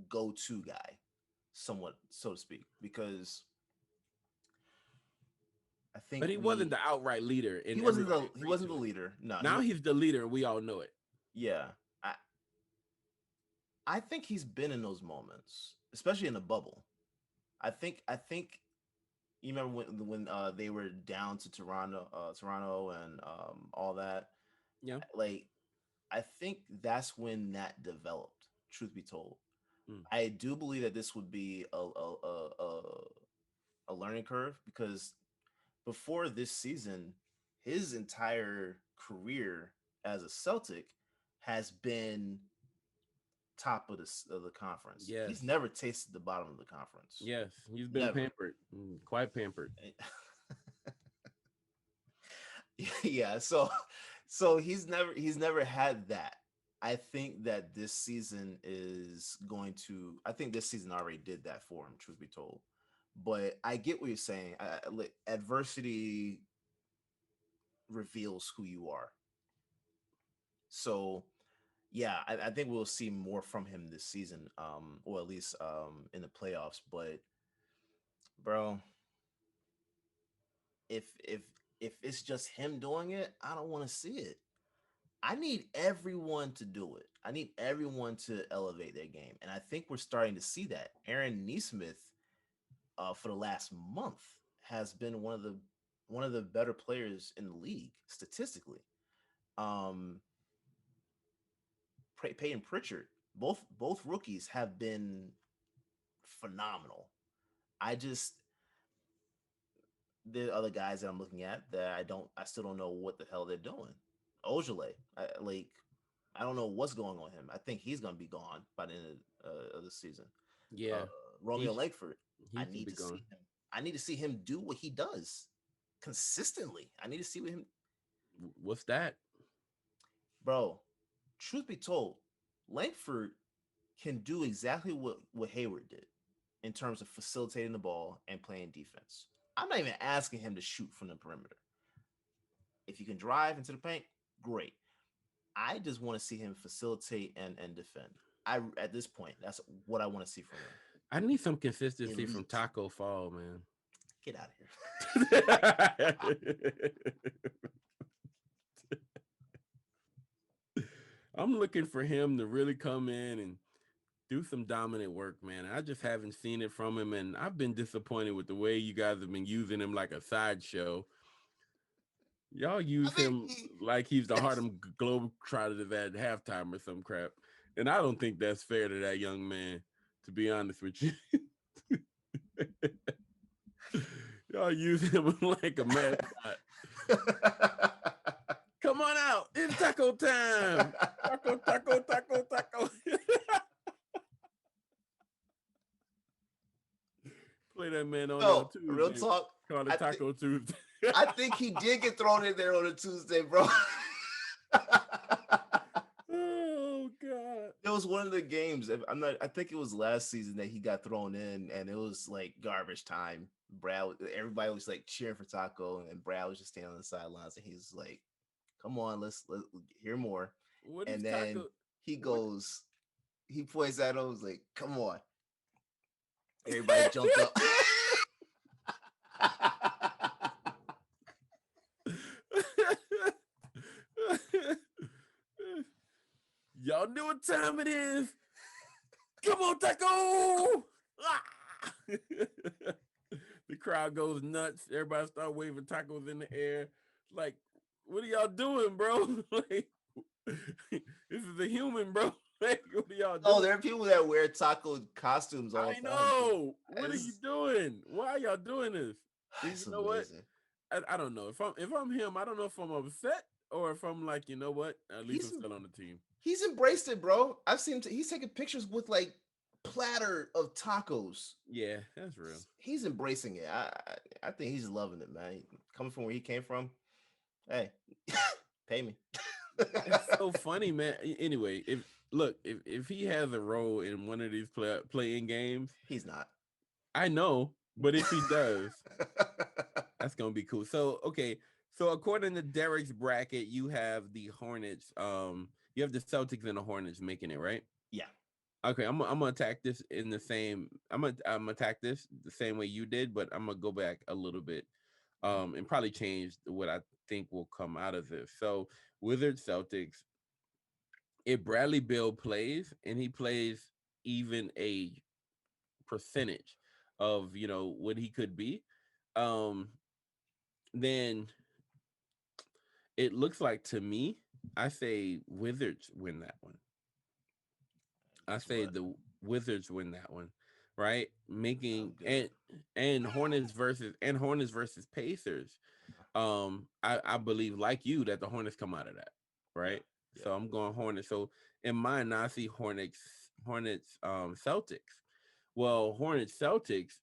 go-to guy, somewhat, so to speak, because I think But he wasn't we the outright leader, he and wasn't everybody the he agreed wasn't the to it. leader. No, Now he's the leader, and we all know it. yeah. I I think he's been in those moments, especially in the bubble. I think you remember when they were down to Toronto and all that. Yeah. Like, I think that's when that developed. Truth be told, Mm. I do believe that this would be a learning curve, because before this season, his entire career as a Celtic has been top of the conference. Yes. He's never tasted the bottom of the conference. Yes. He's been Never. pampered, quite pampered. Yeah, so he's never had that. I think that this season is going to I think this season already did that for him, truth be told. But I get what you're saying. Like, adversity reveals who you are. So yeah, I think we'll see more from him this season, or at least in the playoffs. But bro, if if it's just him doing it, I don't want to see it. I need everyone to do it. I need everyone to elevate their game, and I think we're starting to see that. Aaron Nesmith, for the last month, has been one of the better players in the league statistically. Um, Peyton Pritchard, both rookies have been phenomenal. I just There are other guys that I'm looking at that I still don't know what the hell they're doing. Ojale, I don't know what's going on with him. I think he's gonna be gone by the end of the season. Uh, Yeah, he Romeo Langford, he I should need be to see gone. him. I need to see him do what he does consistently. I need to see what him, What's that? bro. Truth be told, Langford can do exactly what Hayward did in terms of facilitating the ball and playing defense. I'm not even asking him to shoot from the perimeter. If you can drive into the paint, great. I just want to see him facilitate and defend. I At this point, that's what I want to see from I need some him. consistency from Elite. Taco Fall, man. Get out of here. I'm looking for him to really come in and do some dominant work, man. I just haven't seen it from him, and I've been disappointed with the way you guys have been using him like a sideshow. Y'all I use think him like he's the Harlem Globetrotters at halftime or some crap, and I don't think that's fair to that young man. To be honest with you, y'all use him like a mascot. Come on out! It's taco time! Taco, taco, taco, taco. Play that man on no, real Tuesday. talk. Call I it Taco Tuesday. I think he did get thrown in there on a Tuesday, bro. Oh God! It was one of the games. I'm not. I think it was last season that he got thrown in, and it was like garbage time. Everybody was like cheering for Taco, and Brad was just standing on the sidelines, and he's like, "Come on, let's hear more." What is And then Taco? he What? goes, he points at him, was like, "Come on!" Everybody jumped up. Y'all know what time it is. Come on, Taco! Ah! The crowd goes nuts. Everybody start waving tacos in the air. Like, what are y'all doing, bro? Like, this is a human, bro. Like, what are y'all Oh, doing? there are people that wear taco costumes all I the time. know. What are you It's, doing? Why are y'all doing this? And it's you know what? amazing. I don't know. If I'm him, I don't know if I'm upset or if I'm like, you know what? At least He's I'm still on the team. he's embraced it, bro. I've seen him. He's taking pictures with like platter of tacos. Yeah, that's real. He's embracing it. I think he's loving it, man. Coming from where he came from, hey, pay me. It's so funny, man. Anyway, if he has a role in one of these playing games, He's not. I know, but if he does, that's gonna be cool. So okay, so according to Derek's bracket, you have the Hornets. You have the Celtics and the Hornets making it, right? Yeah. Okay, I'm gonna attack this in the same. I'm gonna attack this the same way you did, but I'm gonna go back a little bit, and probably change what I think will come out of this. So Wizards Celtics. If Bradley Beal plays and he plays even a percentage of what he could be, um, then it looks like to me, I say Wizards win that one. I That's say what. the Wizards win that one, right? Making Sounds good. and Hornets versus Pacers. I believe like you that the Hornets come out of that, Yeah. right? Yeah. So I'm going Hornets. So in mine, now I see Hornets, Celtics. Well, Hornets Celtics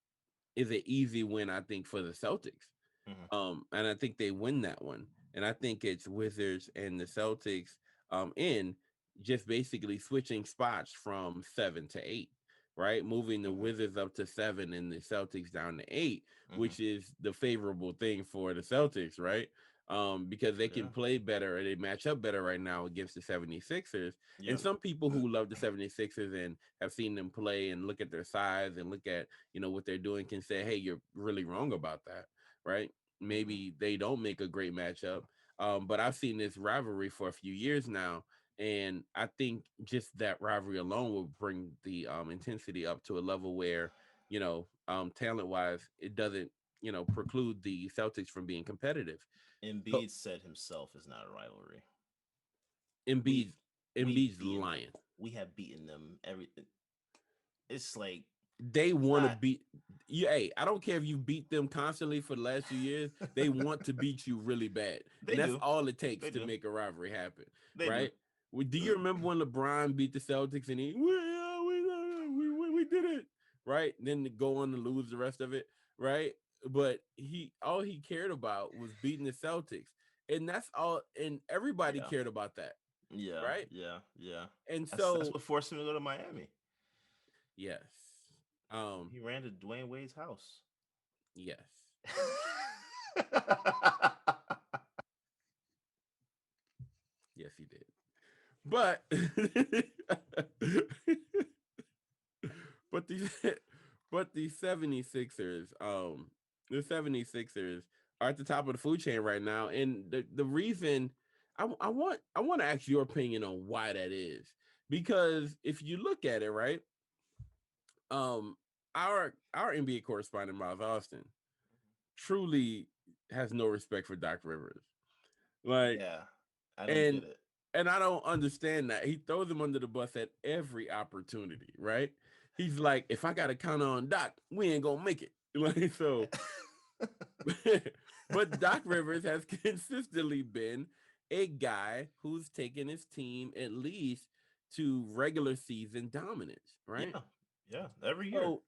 is an easy win, I think, for the Celtics. Mhm. And I think they win that one. And I think it's Wizards and the Celtics in just basically switching spots from 7 to 8, right? Moving the Mhm. Wizards up to 7 and the Celtics down to 8, Mhm. which is the favorable thing for the Celtics, right? because they can Yeah. play better and they match up better right now against the 76ers. Yeah. And some people who love the 76ers and have seen them play and look at their size and look at, what they're doing can say, hey, you're really wrong about that, right? Hmm. Maybe they don't make a great matchup. But I've seen this rivalry for a few years now. And I think just that rivalry alone will bring the intensity up to a level where, talent wise, it doesn't, preclude the Celtics from being competitive. So Embiid said himself is not a rivalry. We Embiid's we've Embiid's beaten them. lying. We have beaten them every. It's like They it's want to not. beat you. Hey, I don't care if you beat them constantly for the last few years. They want to beat you really bad, They and that's do. all it takes They to do. make a rivalry happen, They do. right? Do you remember when LeBron beat the Celtics and we did it, right? Then to go on to lose the rest of it, right? But all he cared about was beating the Celtics, and that's all. And everybody Yeah. cared about that, Yeah. right? Yeah. Yeah. And That's so, what forced him to go to Miami. yes, um, He ran to Dwayne Wade's house. yes, yes, he did. But but the but the 76ers, the 76ers are at the top of the food chain right now. And the reason I want to ask your opinion on why that is. Because if you look at it, right, um, our NBA correspondent Miles Austin truly has no respect for Doc Rivers. Like, Yeah. I don't and get it. and I don't understand that. He throws him under the bus at every opportunity, right? He's like, if I gotta count on Doc, we ain't gonna make it. Like, so, but Doc Rivers has consistently been a guy who's taken his team at least to regular season dominance, right? Yeah. Yeah. Every year. So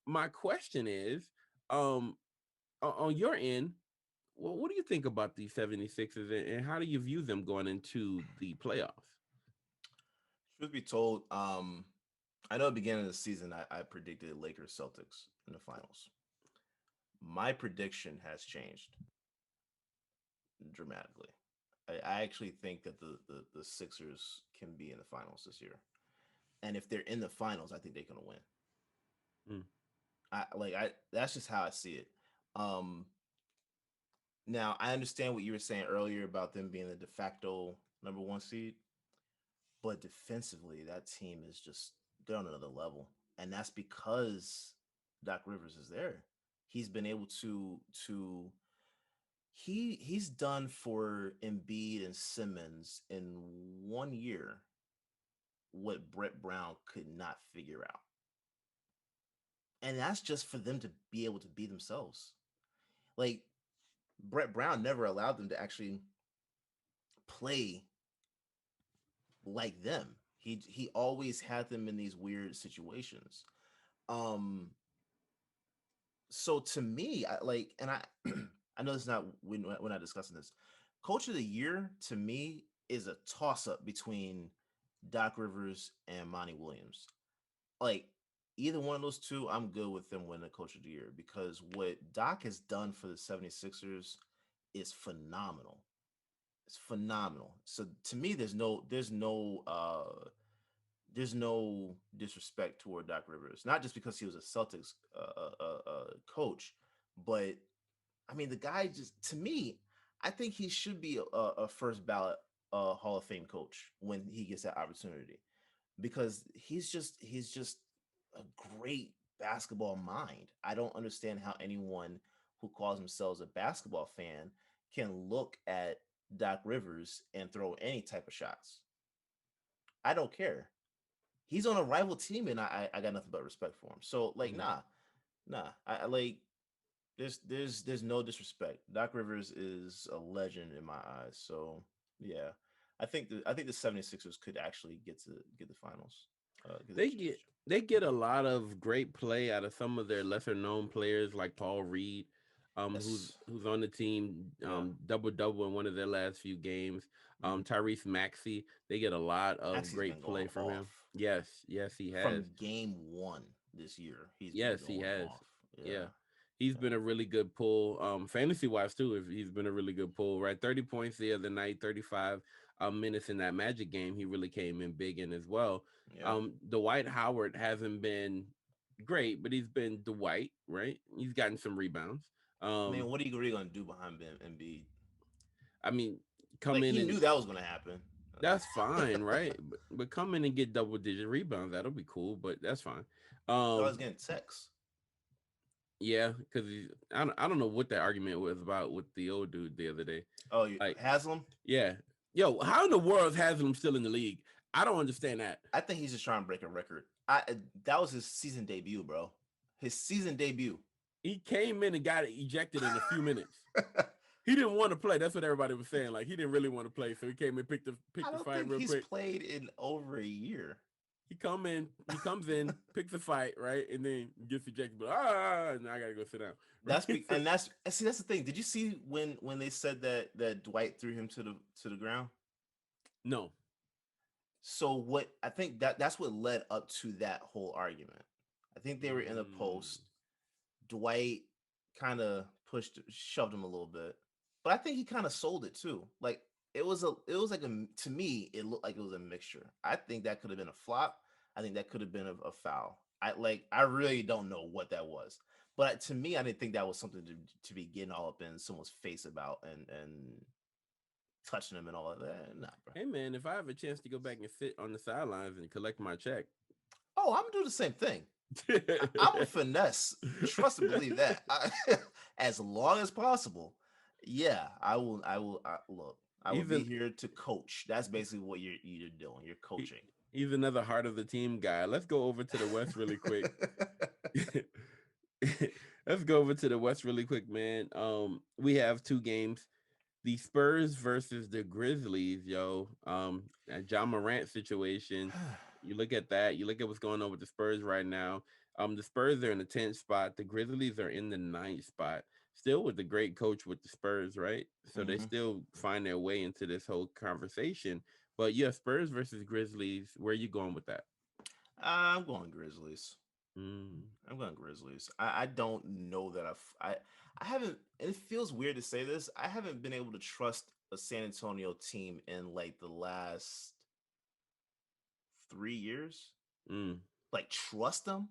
my question is, um, on your end, well, what do you think about the 76ers and how do you view them going into the playoffs? Truth be told, I know at the beginning of the season I predicted Lakers Celtics in the finals. My prediction has changed dramatically. I actually think that the Sixers can be in the finals this year. And if they're in the finals, I think they're gonna win. Mm, I that's just how I see it. Um Now I understand what you were saying earlier about them being the de facto number one seed, but defensively, that team is just they're on another level. And that's because Doc Rivers is there. He's been able to he's done for Embiid and Simmons in 1 year what Brett Brown could not figure out. And that's just for them to be able to be themselves. Like Brett Brown never allowed them to actually play like them. He always had them in these weird situations. Um so to me, I like and I I know this is not we're not discussing this. Coach of the year to me is a toss up between Doc Rivers and Monty Williams. Like either one of those two, I'm good with them winning the coach of the year because what Doc has done for the 76ers is phenomenal. It's phenomenal. So to me, there's no disrespect toward Doc Rivers. Not just because he was a Celtics coach, but I mean the guy just to me, I think he should be a first ballot Hall of Fame coach when he gets that opportunity because he's just a great basketball mind. I don't understand how anyone who calls themselves a basketball fan can look at Doc Rivers and throw any type of shots. I don't care. He's on a rival team, and I got nothing but respect for him. So like, mhm. nah. I like there's no disrespect. Doc Rivers is a legend in my eyes. So yeah, I think the 76ers could actually get the finals. Get the They get championship. they get a lot of great play out of some of their lesser known players like Paul Reed, Yes. who's on the team, Yeah. double double in one of their last few games. Mhm. Tyrese Maxey, they get a lot of Maxi's great been play going from him. off Yes, he has. from game one this year. He's been Yes, he going has. off. Yeah. Yeah. He's been a really good pull, fantasy wise too. If he's been a really good pull, right? 30 points the other night, 35 minutes in that Magic game. He really came in big in as well. Yeah. Dwight Howard hasn't been great, but he's been Dwight, right? He's gotten some rebounds. I mean, Um, what are you really gonna do behind Embiid? I mean, come Like in he and knew that was gonna happen. that's fine, right? But come in and get double digit rebounds. That'll be cool, but that's fine. I was Um, getting texts. yeah, because I don't know what that argument was about with the old dude the other day. Oh, you Like, Haslam? yeah, yo, how in the world is Haslam still in the league? I don't understand that. I think he's just trying to break a record. That was his season debut, bro. His season debut. He came in and got ejected in a few minutes. He didn't want to play. That's what everybody was saying. Like he didn't really want to play, so he came in, picked I the don't fight think real he's quick. played in over a year. He comes in, picks the fight, right, and then gets ejected. But now I gotta go sit down. That's that's the thing. Did you see when they said that Dwight threw him to the ground? No. So what I think that's what led up to that whole argument. I think they were in a post. Dwight kind of shoved him a little bit, but I think he kind of sold it too. Like it was like to me it looked like it was a mixture. I think that could have been a flop. I think that could have been a foul. I really don't know what that was, but to me I didn't think that was something to be getting all up in someone's face about and touching him and all of that. Nah, bro. Hey man, if I have a chance to go back and sit on the sidelines and collect my check, Oh, I'm gonna do the same thing. I'm a finesse. Trust and believe that. As long as possible. Yeah, I will. Look. I will be here to coach. That's basically what you're doing. You're coaching. He's another heart of the team guy. Let's go over to the West really quick. Let's go over to the West really quick, man. We have two games. The Spurs versus the Grizzlies, yo. A John Morant situation. You look at that. You look at what's going on with the Spurs right now. The Spurs are in the 10th spot. The Grizzlies are in the 9th spot. Still with the great coach with the Spurs, right? So they still find their way into this whole conversation. But yeah, Spurs versus Grizzlies. Where are you going with that? I'm going Grizzlies. I'm going Grizzlies. I don't know that I haven't. It feels weird to say this. I haven't been able to trust a San Antonio team in like the last 3 years. Like trust them.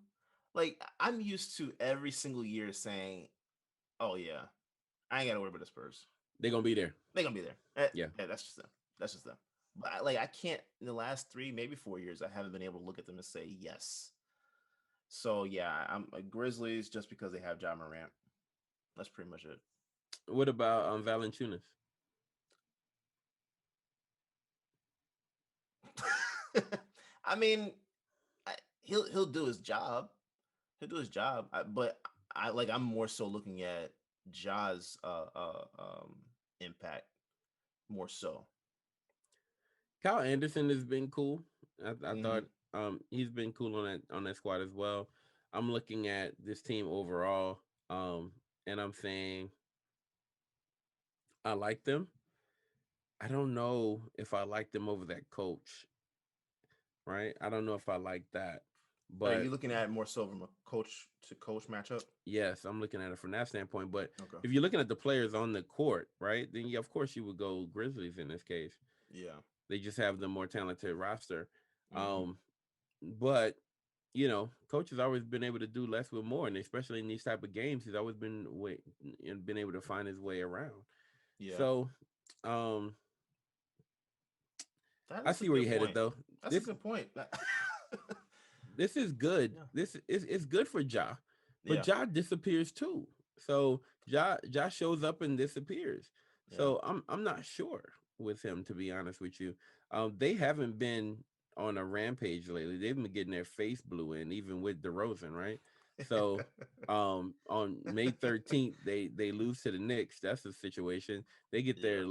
Like I'm used to every single year saying, "Oh yeah, I ain't got to worry about the Spurs. They're gonna be there. They're gonna be there." Yeah, that's just them. That's just them. But I can't. In the last 3, maybe 4 years, I haven't been able to look at them and say yes. So yeah, I'm a Grizzlies just because they have John Morant. That's pretty much it. What about Valanciunas? I mean, he'll do his job. He'll do his job. But I'm more so looking at Ja's impact more so. Kyle Anderson has been cool. I thought he's been cool on that squad as well. I'm looking at this team overall, and I'm saying I like them. I don't know if I like them over that coach, right? I don't know if I like that. But are you looking at it more so from a coach to coach matchup? Yes, I'm looking at it from that standpoint. But Okay. if you're looking at the players on the court, right, then yeah, of course you would go Grizzlies in this case. Yeah. They just have the more talented roster. But coach has always been able to do less with more, and especially in these type of games, he's always been able to find his way around. Yeah. So, I see where you're headed, though. That's a good point. This is good. Yeah. It's good for Ja, but Ja disappears too. So Ja shows up and disappears. Yeah. So I'm not sure with him, to be honest with you. They haven't been on a rampage lately. They've been getting their face blew in, even with DeRozan, right? So on May 13th, they lose to the Knicks. That's the situation. They get their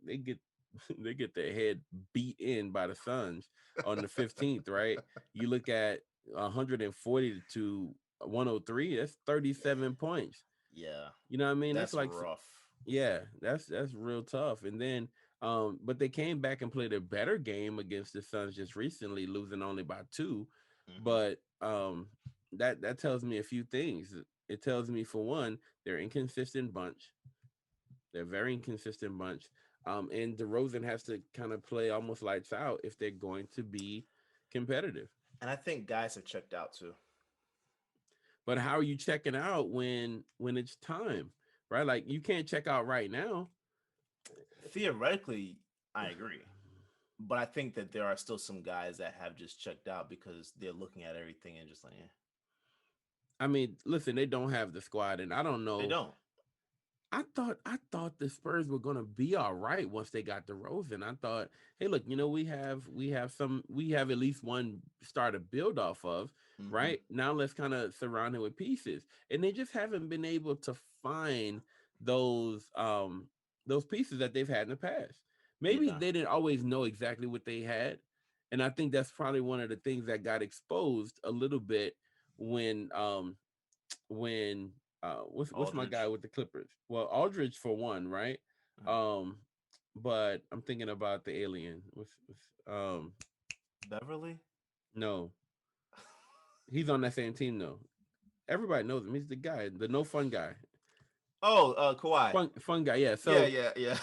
they get their head beat in by the Suns on the 15th, right? You look at 140 to 103. That's 37 points. Yeah, you know what I mean. That's like rough. Yeah, that's real tough. And then, but they came back and played a better game against the Suns just recently, losing only by 2. But that tells me a few things. it tells me for one, they're inconsistent bunch. They're very inconsistent bunch. And DeRozan has to kind of play almost lights out if they're going to be competitive. And I think guys have checked out too. But how are you checking out when it's time, right? Like you can't check out right now. Theoretically, I agree. But I think that there are still some guys that have just checked out because they're looking at everything and just like, I mean, listen, they don't have the squad, and I don't they know. don't. I thought the Spurs were gonna be all right once they got the Rosen. I thought, hey, look, we have at least one star to build off of, Mm-hmm. right? Now let's kind of surround it with pieces, and they just haven't been able to find those those pieces that they've had in the past. Maybe Yeah. they didn't always know exactly what they had, and I think that's probably one of the things that got exposed a little bit when when what's my guy Aldridge. with the Clippers? Well, Aldridge for one, right? Uh, Um, but I'm thinking about the alien. Beverly. No, he's on that same team though. Everybody knows him. He's the guy, the no fun guy, Oh, Kawhi. fun guy. Yeah. Yeah, So yeah.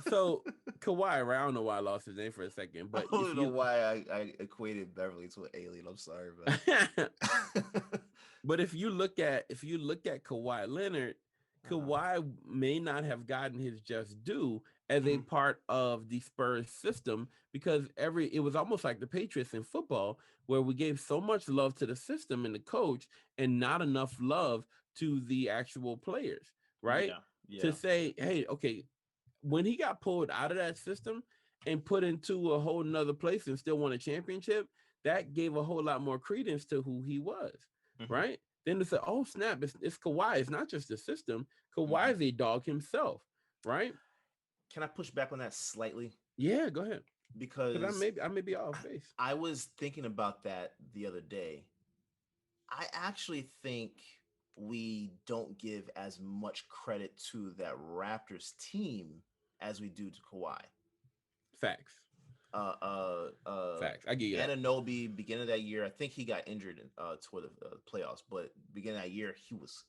so Kawhi, right? I don't know why I lost his name for a second, I but if don't know you why I equated Beverly to an alien. I'm sorry, but but if you look at Kawhi Leonard, uh-huh. Kawhi may not have gotten his just due as a Mhm. part of the Spurs system because it was almost like the Patriots in football where we gave so much love to the system and the coach and not enough love to the actual players, right? Yeah, To yeah. say, hey, okay, when he got pulled out of that system and put into a whole nother place and still won a championship, that gave a whole lot more credence to who he was, Hmm. right? Then it's oh snap, it's Kawhi. It's not just the system. Kawhi Hmm. is a dog himself, right? Can I push back on that slightly? Yeah, go ahead. Because Because I may be off base. I was thinking about that the other day. I actually think we don't give as much credit to that Raptors team as we do to Kawhi. Facts, Uh, uh, uh, facts. I give you that. Ananobi, beginning of that year, I think he got injured in toward the playoffs, but beginning of that year, he was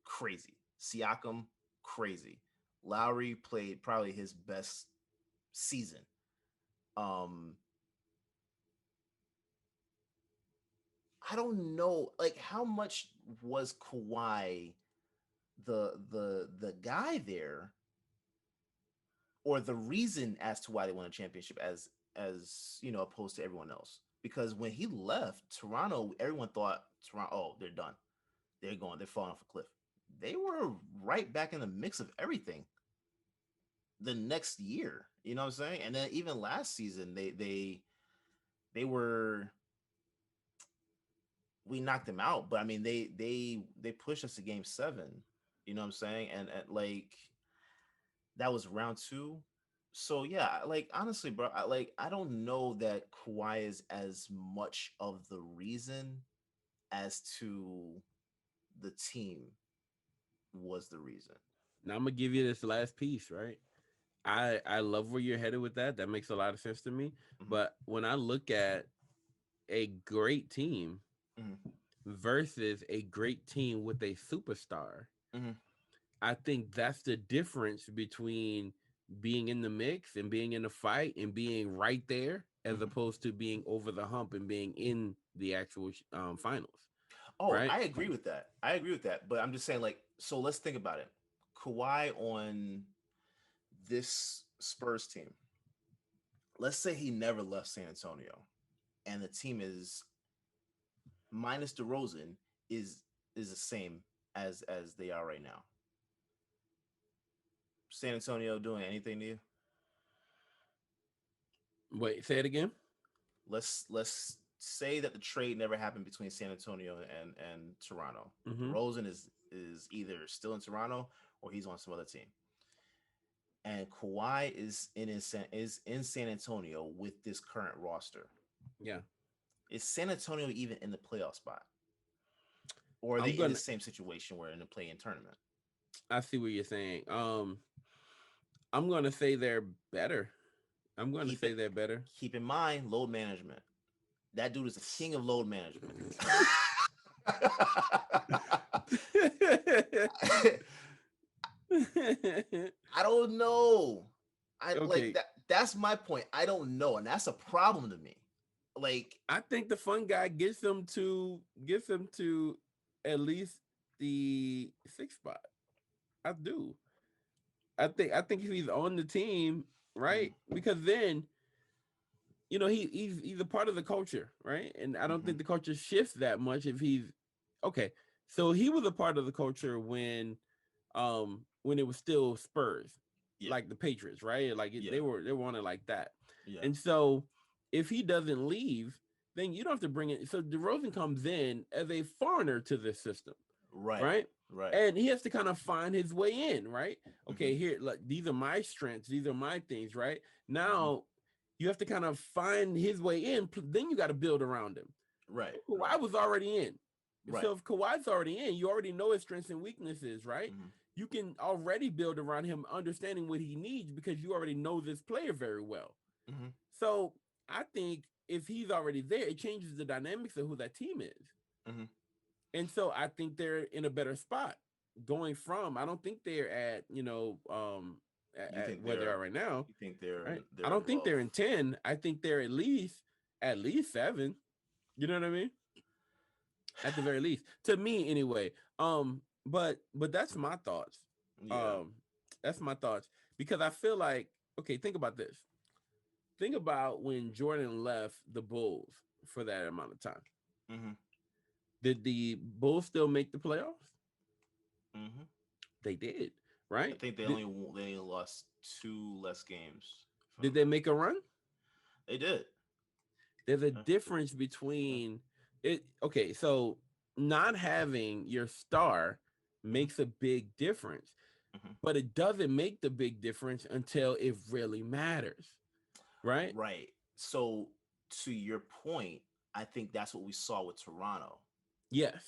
crazy. Siakam, crazy. Lowry played probably his best season. Um, I don't know, like how much was Kawhi the guy there, or the reason as to why they won a championship as opposed to everyone else. Because when he left Toronto, everyone thought Toronto, oh, they're done. They're falling off a cliff. They were right back in the mix of everything the next year. You know what I'm saying? And then even last season, they were we knocked them out, but I mean they pushed us to game 7. You know what I'm saying? And like that was round 2. So yeah, like honestly, bro, I don't know that Kawhi is as much of the reason as to the team was the reason. Now I'm gonna give you this last piece, right? I love where you're headed with that. That makes a lot of sense to me. Hmm. But when I look at a great team Hmm. versus a great team with a superstar, Hmm. I think that's the difference between being in the mix and being in the fight and being right there as Hmm. opposed to being over the hump and being in the actual finals, Oh, right? I agree with that. I agree with that. But I'm just saying, like, so let's think about it. Kawhi on this Spurs team. Let's say he never left San Antonio, and the team is minus DeRozan is the same as they are right now. San Antonio doing anything to you? Wait, say it again. Let's say that the trade never happened between San Antonio and Toronto. Mm-hmm. DeRozan is either still in Toronto or he's on some other team. And Kawhi is in San Antonio with this current roster. Yeah, Is San Antonio even in the playoff spot? Or are they I'm in the gonna. same situation where in the play-in tournament? I see what you're saying. I'm gonna say they're better. I'm gonna Keep say it they're better. keep in mind load management. That dude is the king of load management. I don't know. I like Okay, that. That's my point. I don't know, and that's a problem to me. Like, I think the fun guy gets them to at least the sixth spot. I do. I think if he's on the team, right? Because then he's a part of the culture, right? And I don't mm-hmm. think the culture shifts that much if he's okay. So he was a part of the culture when it was still Spurs, Yeah, like the Patriots, right? Like yeah, they were on it like that. yeah. And so if he doesn't leave, then you don't have to bring it. So DeRozan comes in as a foreigner to this system, Right, right? right. And he has to kind of find his way in, right? Mm-hmm. Okay, here, like these are my strengths, these are my things, right? Mm-hmm. Now you have to kind of find his way in. Then you got to build around him. Right, Kawhi right, was already in. right. So if Kawhi's already in, you already know his strengths and weaknesses, right? Mm-hmm. You can already build around him, understanding what he needs because you already know this player very well. Mm-hmm. So I think if he's already there, it changes the dynamics of who that team is. Mm-hmm. And so I think they're in a better spot going from. I don't think they're at You at think where they they're are right now, you think they're right? I they're don't think above? they're in 10. I think they're at least 7. You know what I mean? At the very least, to me anyway. But that's my thoughts. Yeah. Um, that's my thoughts because I feel like okay. Think about this. Think about when Jordan left the Bulls for that amount of time. Mm-hmm. Did the Bulls still make the playoffs? Mm-hmm. They did, I right? think they only lost 2 less games. Did From they make a run? they did. There's a Yeah. difference Yeah. between it. Okay, so not having your star Mm-hmm. makes a big difference, Mm-hmm. but it doesn't make the big difference until it really matters, right? Right. So to your point, I think that's what we saw with Toronto. Yes.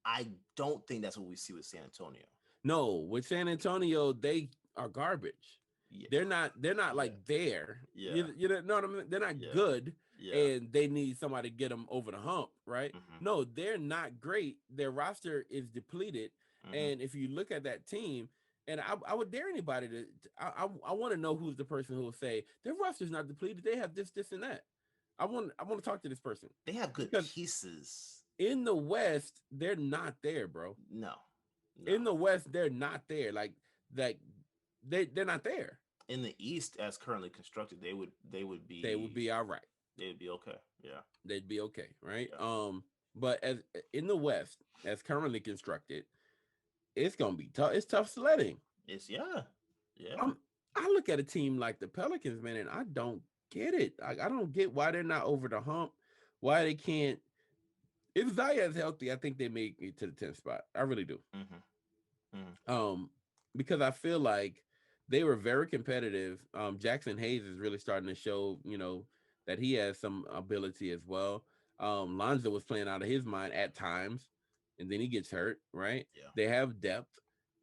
I don't think that's what we see with San Antonio. No, with San Antonio, they are garbage. Yeah. They're not Yeah. like there. Yeah. You know what I mean? They're not Yeah. good Yeah. and they need somebody to get them over the hump, right? Mm-hmm. No, they're not great. Their roster is depleted. Mm-hmm. And if you look at that team, and I would dare anybody I want to know who's the person who will say their roster's not depleted. They have this, and that. I want to talk to this person They have good because pieces. in the West, they're not there, bro. No. No. In the West, they're not there. Like they're not there. In the East, as currently constructed, They would be all right. they would be okay. Yeah. They'd be okay, right? Yeah. But as in the West, as currently constructed, it's gonna be tough. It's tough sledding. It's yeah. Yeah. I look at a team like the Pelicans, man, and I don't get it. I don't get why they're not over the hump. Why they can't. If Zaya's healthy, I think they make it to the 10th spot. I really do. Mm-hmm. Mm-hmm. Because I feel like they were very competitive. Jackson Hayes is really starting to show, that he has some ability as well. Lonzo was playing out of his mind at times, and then he gets hurt. Right? Yeah. They have depth.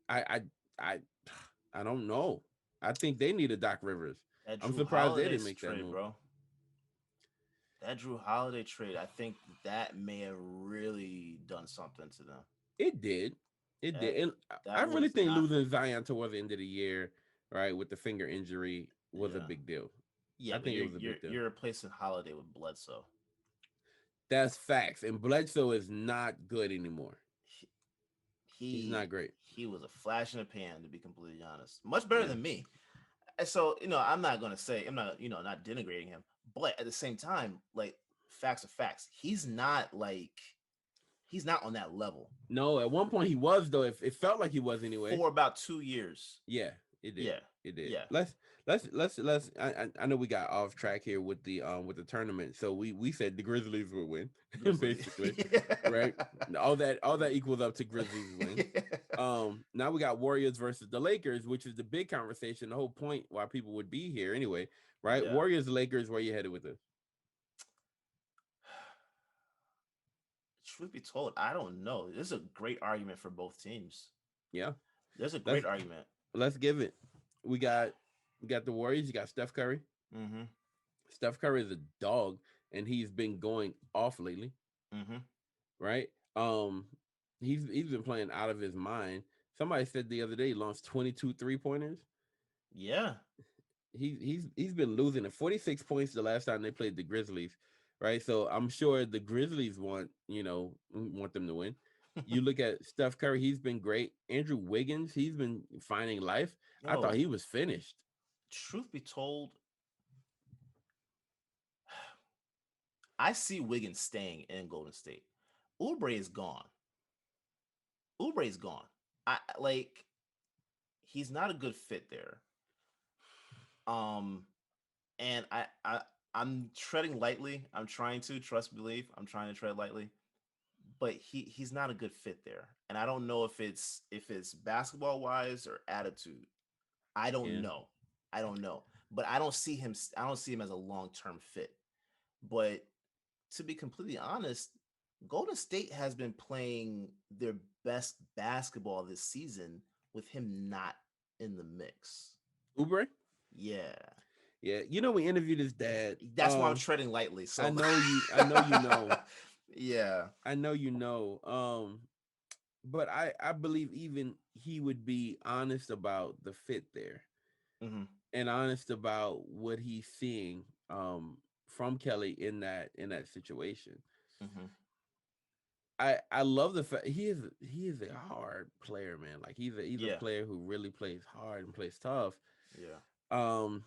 I I I don't know. I think they need a Doc Rivers. I'm surprised they didn't make that move. Bro. That Drew Holiday trade, I think that may have really done something to them. It did. It did. And that I really was think not- losing Zion towards the end of the year, right, with the finger injury was a Yeah. big deal. Yeah, I but think it you're, was a you're, big deal. you're replacing Holiday with Bledsoe. That's facts. And Bledsoe is not good anymore. He's not great. He was a flash in the pan, to be completely honest. Much better than me. And so, I'm not going to say, I'm not, not denigrating him. But at the same time, like, facts are facts. He's not on that level. No, at one point he was, though. It felt like he was anyway. For about 2 years. Yeah, it did. Yeah. It did. Yeah. Let's I know we got off track here with the tournament. So we said the Grizzlies will win, basically. Right? All that equals up to Grizzlies win. Yeah. Now we got Warriors versus the Lakers, which is the big conversation, the whole point why people would be here anyway, right? Yeah. Warriors, Lakers, where you headed with this? Truth be told, I don't know. There's a great argument for both teams. Yeah. There's a great argument. Let's give it. We got the Warriors, you got Steph Curry. Mm-hmm. Steph Curry is a dog, and he's been going off lately. Mm-hmm. Right? He's been playing out of his mind. Somebody said the other day he launched 22 3-pointers. Yeah. He's been losing at 46 points the last time they played the Grizzlies, right? So I'm sure the Grizzlies want them to win. You look at Steph Curry, he's been great. Andrew Wiggins, he's been finding life. I thought Yo, he was finished. truth be told, I see Wiggins staying in Golden State. Oubre is gone. Oubre is gone. I like he's not a good fit there. Um, and I'm treading lightly. I'm trying to trust believe. I'm trying to tread lightly, but he's not a good fit there. And I don't know if it's basketball wise or attitude. I don't Yeah. know. I don't know. But I don't see him. I don't see him as a long term fit. But to be completely honest, Golden State has been playing their best basketball this season with him not in the mix. Oubre? Yeah. Yeah. We interviewed his dad. That's why I'm treading lightly. I So know you I know you know. yeah. I know you know. But I believe even he would be honest about the fit there Hmm. and honest about what he's seeing from Kelly in that situation. Hmm. I love the fact he is a hard player, man. Like he's a Yeah. player who really plays hard and plays tough. Yeah. Um,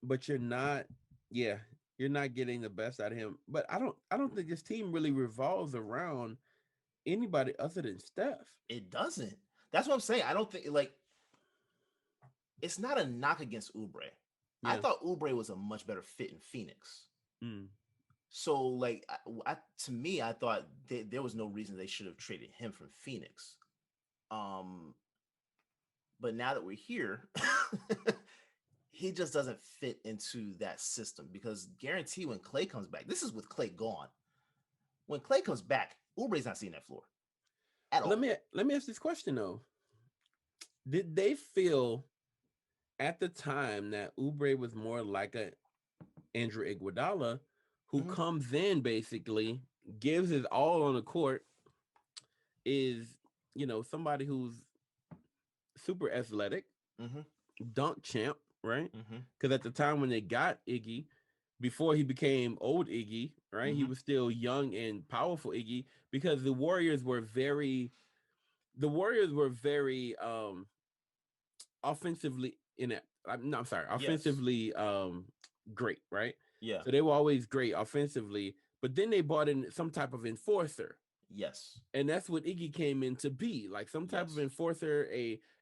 but yeah, you're not getting the best out of him. But I don't think this team really revolves around anybody other than Steph. It doesn't. That's what I'm saying. I don't think like it's not a knock against Oubre. I Yeah. thought Oubre was a much better fit in Phoenix. Mm. So like to me, I thought there was no reason they should have traded him from Phoenix. Um, but now that we're here, he just doesn't fit into that system because guarantee when Clay comes back, this is with Clay gone. When Clay comes back, Oubre's not seeing that floor at Let all. me let me ask this question though. Did they feel at the time that Oubre was more like a Andrew Iguodala, who Hmm. comes in basically, gives his all on the court, is somebody who's super athletic, Hmm. dunk champ, right? Hmm. Because at the time when they got Iggy, before he became old Iggy, right, he Hmm. was still young and powerful Iggy. Because the Warriors were very offensively inept. No, I'm sorry, Yes. offensively great, right? Yeah. So they were always great offensively, but then they brought in some type of enforcer, Yes. and that's what Iggy came in to be, like some type of Yes. enforcer,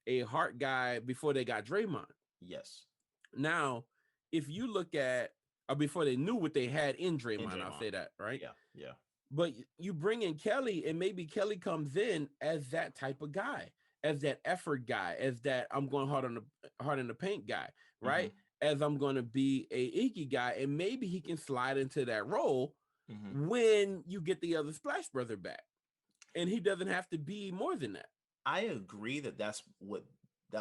a heart guy before they got Draymond. Yes. Now, if you look at or before they knew what they had in And Draymond, I'll Draymond. say that, right? Yeah. Yeah. But you bring in Kelly, and maybe Kelly comes in as that type of guy, as that effort guy, as that I'm going hard in the paint guy, Hmm. right? As I'm going to be a Iggy guy, and maybe he can slide into that role Hmm. when you get the other Splash Brother back, and he doesn't have to be more than that. I agree that that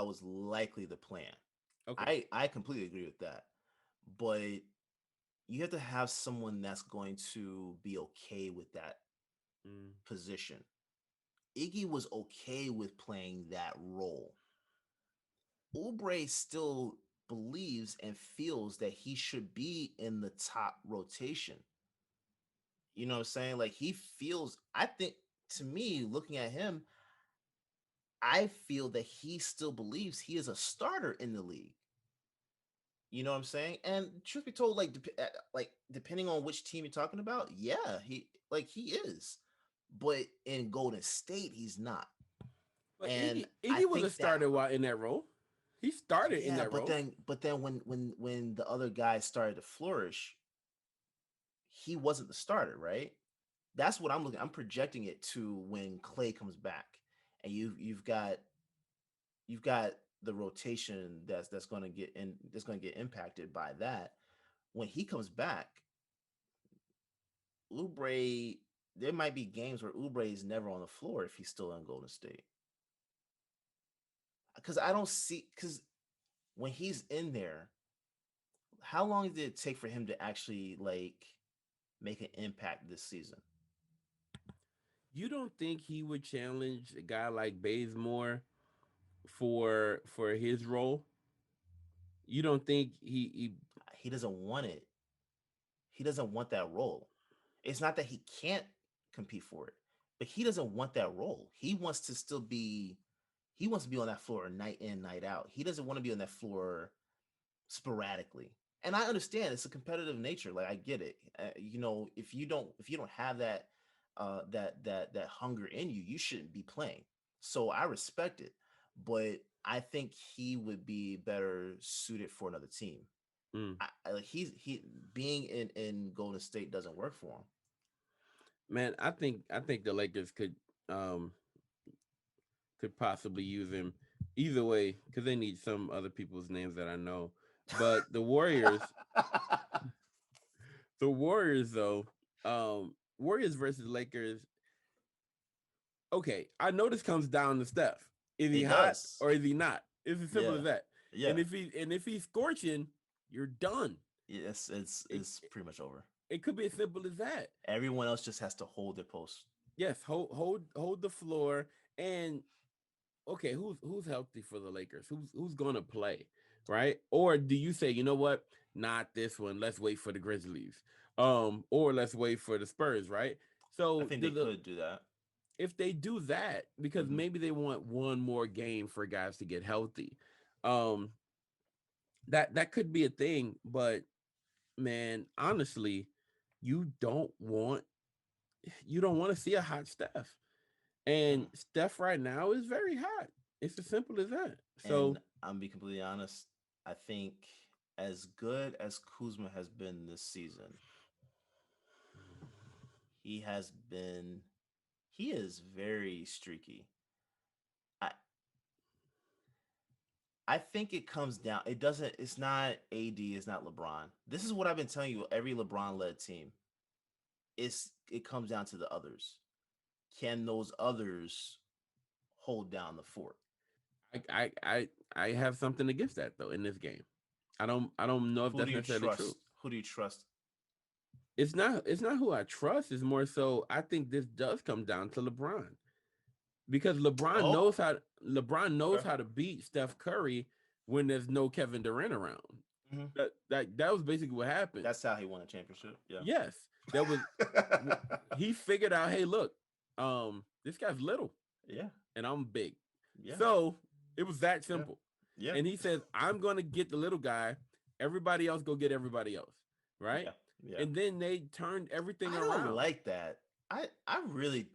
was likely the plan. Okay. I completely agree with that. But you have to have someone that's going to be okay with that Mm. position. Iggy was okay with playing that role. Oubre still believes and feels that he should be in the top rotation. You know what I'm saying? Like he feels, I think to me, looking at him, I feel that he still believes he is a starter in the league. You know what I'm saying? And truth be told, like depending on which team you're talking about, yeah, he is. But in Golden State, he's not. But And I Iggy was a think that starter while in that role. He started in yeah, that but role. then when the other guys started to flourish, he wasn't the starter, right? That's what I'm looking. I'm projecting it to when Clay comes back, and you've got the rotation that's going to get impacted by that. When he comes back, Oubre, there might be games where Oubre is never on the floor if he's still in Golden State. Because I don't see because when he's in there, how long did it take for him to actually like make an impact this season? you don't think he would challenge a guy like Bazemore for his role? You don't think He doesn't want it. He doesn't want that role. It's not that he can't compete for it, but he doesn't want that role. He wants to still be. He wants to be on that floor night in, night out. He doesn't want to be on that floor sporadically. And I understand it's a competitive nature. Like I get it. If you don't have that that hunger in you, you shouldn't be playing. So I respect it, but I think he would be better suited for another team. mm, Like he being in Golden State doesn't work for him. man, I think the Lakers um could possibly use him either way because they need some other people's names that I know. But the Warriors though, Warriors versus Lakers. Okay, I know this comes down to Steph. Is he It hot does. or is he not? It's as simple Yeah. as that. Yeah. And if he's scorching, you're done. Yes, it's pretty much over. It could be as simple as that. Everyone else just has to hold their post. Yes, hold the floor. And okay, who's healthy for the Lakers? Who's gonna play, right? Or do you say, you know what, not this one? Let's wait for the Grizzlies, or let's wait for the Spurs, right? I So think they could do that. if they do that, because Mhm. maybe they want one more game for guys to get healthy, um, that could be a thing. But man, honestly, you don't want to see a hot Steph. And Mhm. Steph right now is very hot. It's as simple as that. So And I'm be completely honest. I think as good as Kuzma has been this season, he has been. He is very streaky. I I think it comes down. It doesn't. It's not AD. It's not LeBron. This is what I've been telling you. Every LeBron led team. It comes down to the others. Can those others hold down the fort? I have something against that though in this game. I don't know if Who that's do you necessarily true. trust? Who do you trust? It's not who I trust. It's more so I think this does come down to LeBron because Oh, LeBron knows okay. how to beat Steph Curry when there's no Kevin Durant around. Mhm. That was basically what happened. That's how he won a championship. Yeah. Yes, that was he figured out. Hey, look, this guy's little Yeah. and I'm big, Yeah. so it was that Yeah. simple. Yeah. And he says, I'm going to get the little guy. Everybody else go get everybody else. Right. Yeah. Yeah. And then they turned everything I don't around. like that. I really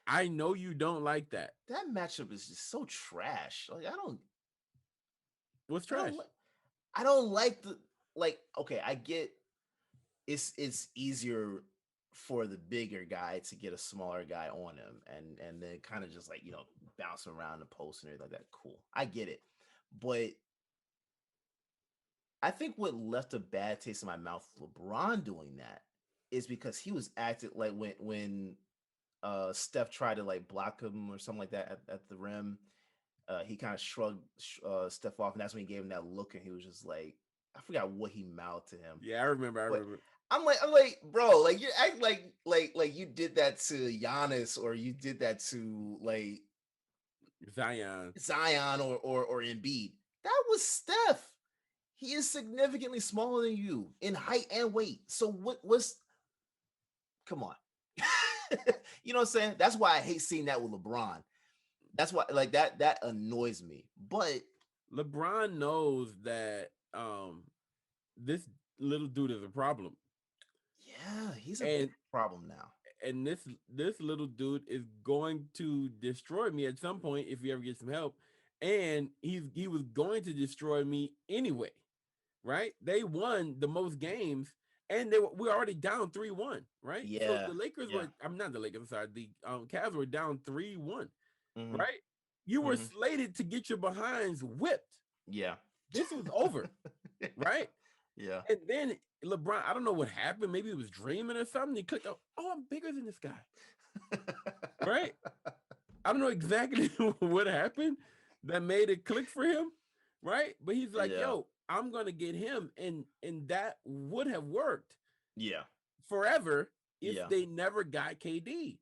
I know you don't like that. that matchup is just so trash. Like What's I trash? don't li- I don't like the like okay, I get it's easier for the bigger guy to get a smaller guy on him and then kind of just like, bounce around the post and everything like that. Cool. I get it. But I think what left a bad taste in my mouth with LeBron doing that is because he was acting like when Steph tried to like block him or something like that at the rim. He kind of shrugged Steph off, and that's when he gave him that look, and he was just like, I forgot what he mouthed to him. Yeah, I remember. But I'm like, bro, like you act like you did that to Giannis or you did that to like Zion or Embiid. That was Steph. He is significantly smaller than you in height and weight. So what's come on. You know what I'm saying? That's why I hate seeing that with LeBron. That's why like that annoys me. But LeBron knows that this little dude is a problem. yeah, he's a And big problem now. and this little dude is going to destroy me at some point if he ever gets some help. And he was going to destroy me anyway. Right? They won the most games, and we're already down 3-1, right? So Yeah. the Lakers Yeah. I'm not the Lakers, I'm sorry, the Cavs were down 3-1, Mhm. right? You were Mhm. slated to get your behinds whipped. Yeah. This was over, right? Yeah. And then LeBron, I don't know what happened. Maybe he was dreaming or something. He clicked out, oh, I'm bigger than this guy, right? I don't know exactly what happened that made it click for him, right? But he's like, Yeah. yo, I'm gonna get him, and that would have worked Yeah. forever if Yeah. they never got KD.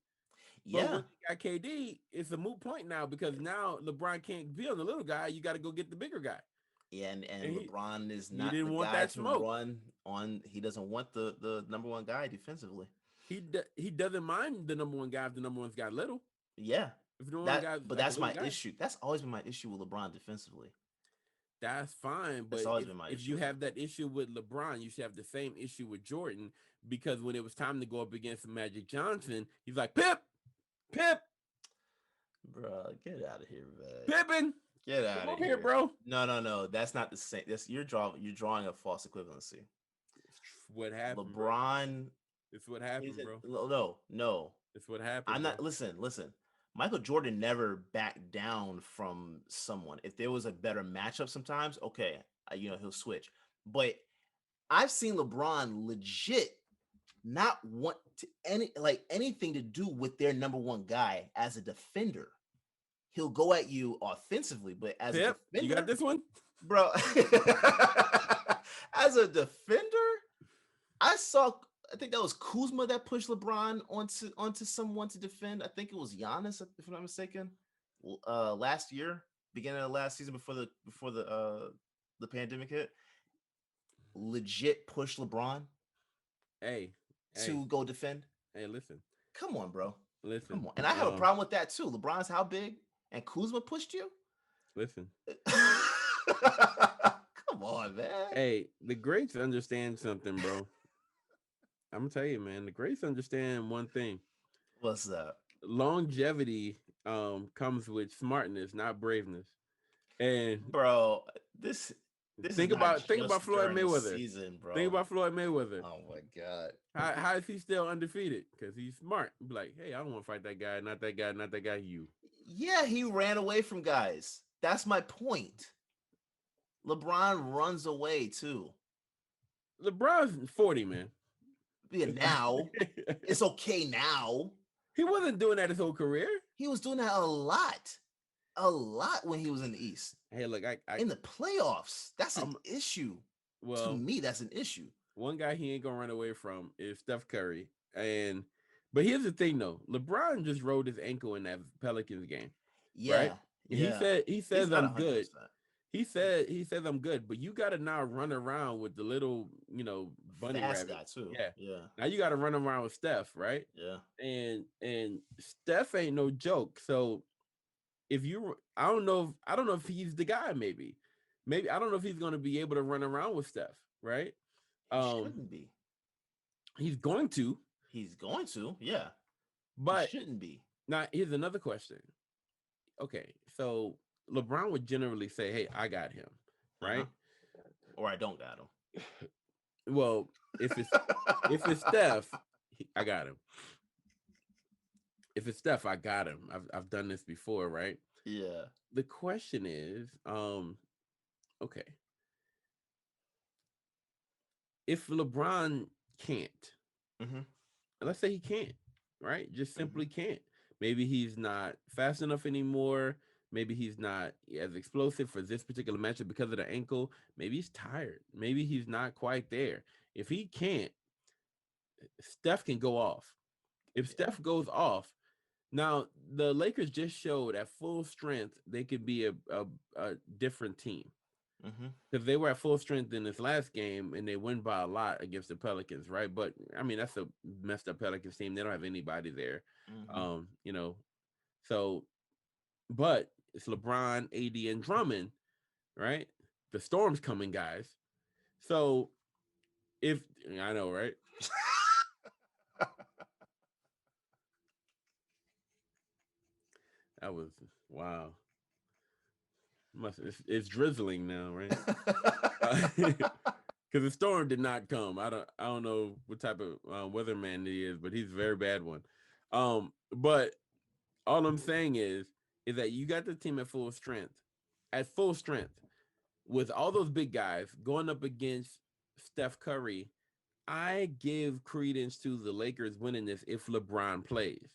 But Yeah, when they got KD, it's a moot point now because now LeBron can't be on the little guy. You got to go get the bigger guy. yeah, and And LeBron is he not the didn't want guy that to smoke. run on. He doesn't want the number one guy defensively. He doesn't mind the number one guy if the number one's got little. Yeah, If the number one guy's but like a that's little my guy, issue. That's always been my issue with LeBron defensively. that's fine. That's But always been my if issue you with have him. that issue with LeBron, you should have the same issue with Jordan because when it was time to go up against Magic Johnson, he's like, Pip, Bro, get out of here, man. Pippin, Get come out of over here, here, bro. No. That's not the same. That's you're drawing a false equivalency. What happened, bro? LeBron It's what happened, isn't. bro. No. It's what happened, I'm bro. not. Listen. Michael Jordan never backed down from someone. If there was a better matchup, sometimes okay, he'll switch. But I've seen LeBron legit not want to anything to do with their number one guy as a defender. He'll go at you offensively, but as a Pip, defender, you got this one, bro. As a defender, I think that was Kuzma that pushed LeBron onto someone to defend. I think it was Giannis, if I'm not mistaken. Last year, beginning of last season, before the pandemic hit, legit pushed LeBron hey, to go defend. hey, listen, Come on, bro. listen. Come on. And I have a problem with that too. LeBron's how big, and Kuzma pushed you. Listen. Come on, man. Hey, the greats understand something, bro. I'm gonna tell you, man. The greats understand one thing. What's up? Longevity comes with smartness, not braveness. And Bro, this think about Floyd Mayweather. Season, bro. Think about Floyd Mayweather. Oh my god. How is he still undefeated? Because he's smart. Be like, hey, I don't want to fight that guy, not that guy, not that guy. You. Yeah, he ran away from guys. That's my point. LeBron runs away too. LeBron's 40, man. Yeah, now it's okay now. He wasn't doing that his whole career. He was doing that a lot when he was in the East. Hey, look, I in the playoffs, that's an issue. Well, to me, that's an issue. One guy he ain't gonna run away from is Steph Curry. But here's the thing, though. LeBron just rolled his ankle in that Pelicans game. Yeah, right? yeah. He says I'm 100%. good. He says I'm good, but you got to now run around with the little, bunny Fast rabbit guy too. Yeah. Now you got to run around with Steph, right? Yeah. And Steph ain't no joke. So I don't know if he's the guy. Maybe I don't know if he's going to be able to run around with Steph, right? He shouldn't be. He's going to. Yeah. But he shouldn't be. Now here's another question. Okay, so LeBron would generally say, "Hey, I got him," right? Or I don't got him. Well, if it's Steph, I got him. If it's Steph, I got him. I've done this before, right? Yeah. The question is, okay, if LeBron can't, let's say he can't, right? Just simply can't. Maybe he's not fast enough anymore. Maybe he's not as explosive for this particular matchup because of the ankle. Maybe he's tired. Maybe he's not quite there. If he can't, Steph can go off. If Steph goes off, now the Lakers just showed at full strength they could be a different team. Because they were at full strength in this last game and they win by a lot against the Pelicans, right? But I mean, that's a messed up Pelicans team. They don't have anybody there. So, but it's LeBron, AD, and Drummond, right? The storm's coming, guys. So I know, right? That was wow. It's drizzling now, right? Because the storm did not come. I don't know what type of weatherman he is, but he's a very bad one. But all I'm saying is that you got the team at full strength, with all those big guys going up against Steph Curry. I give credence to the Lakers winning this if LeBron plays.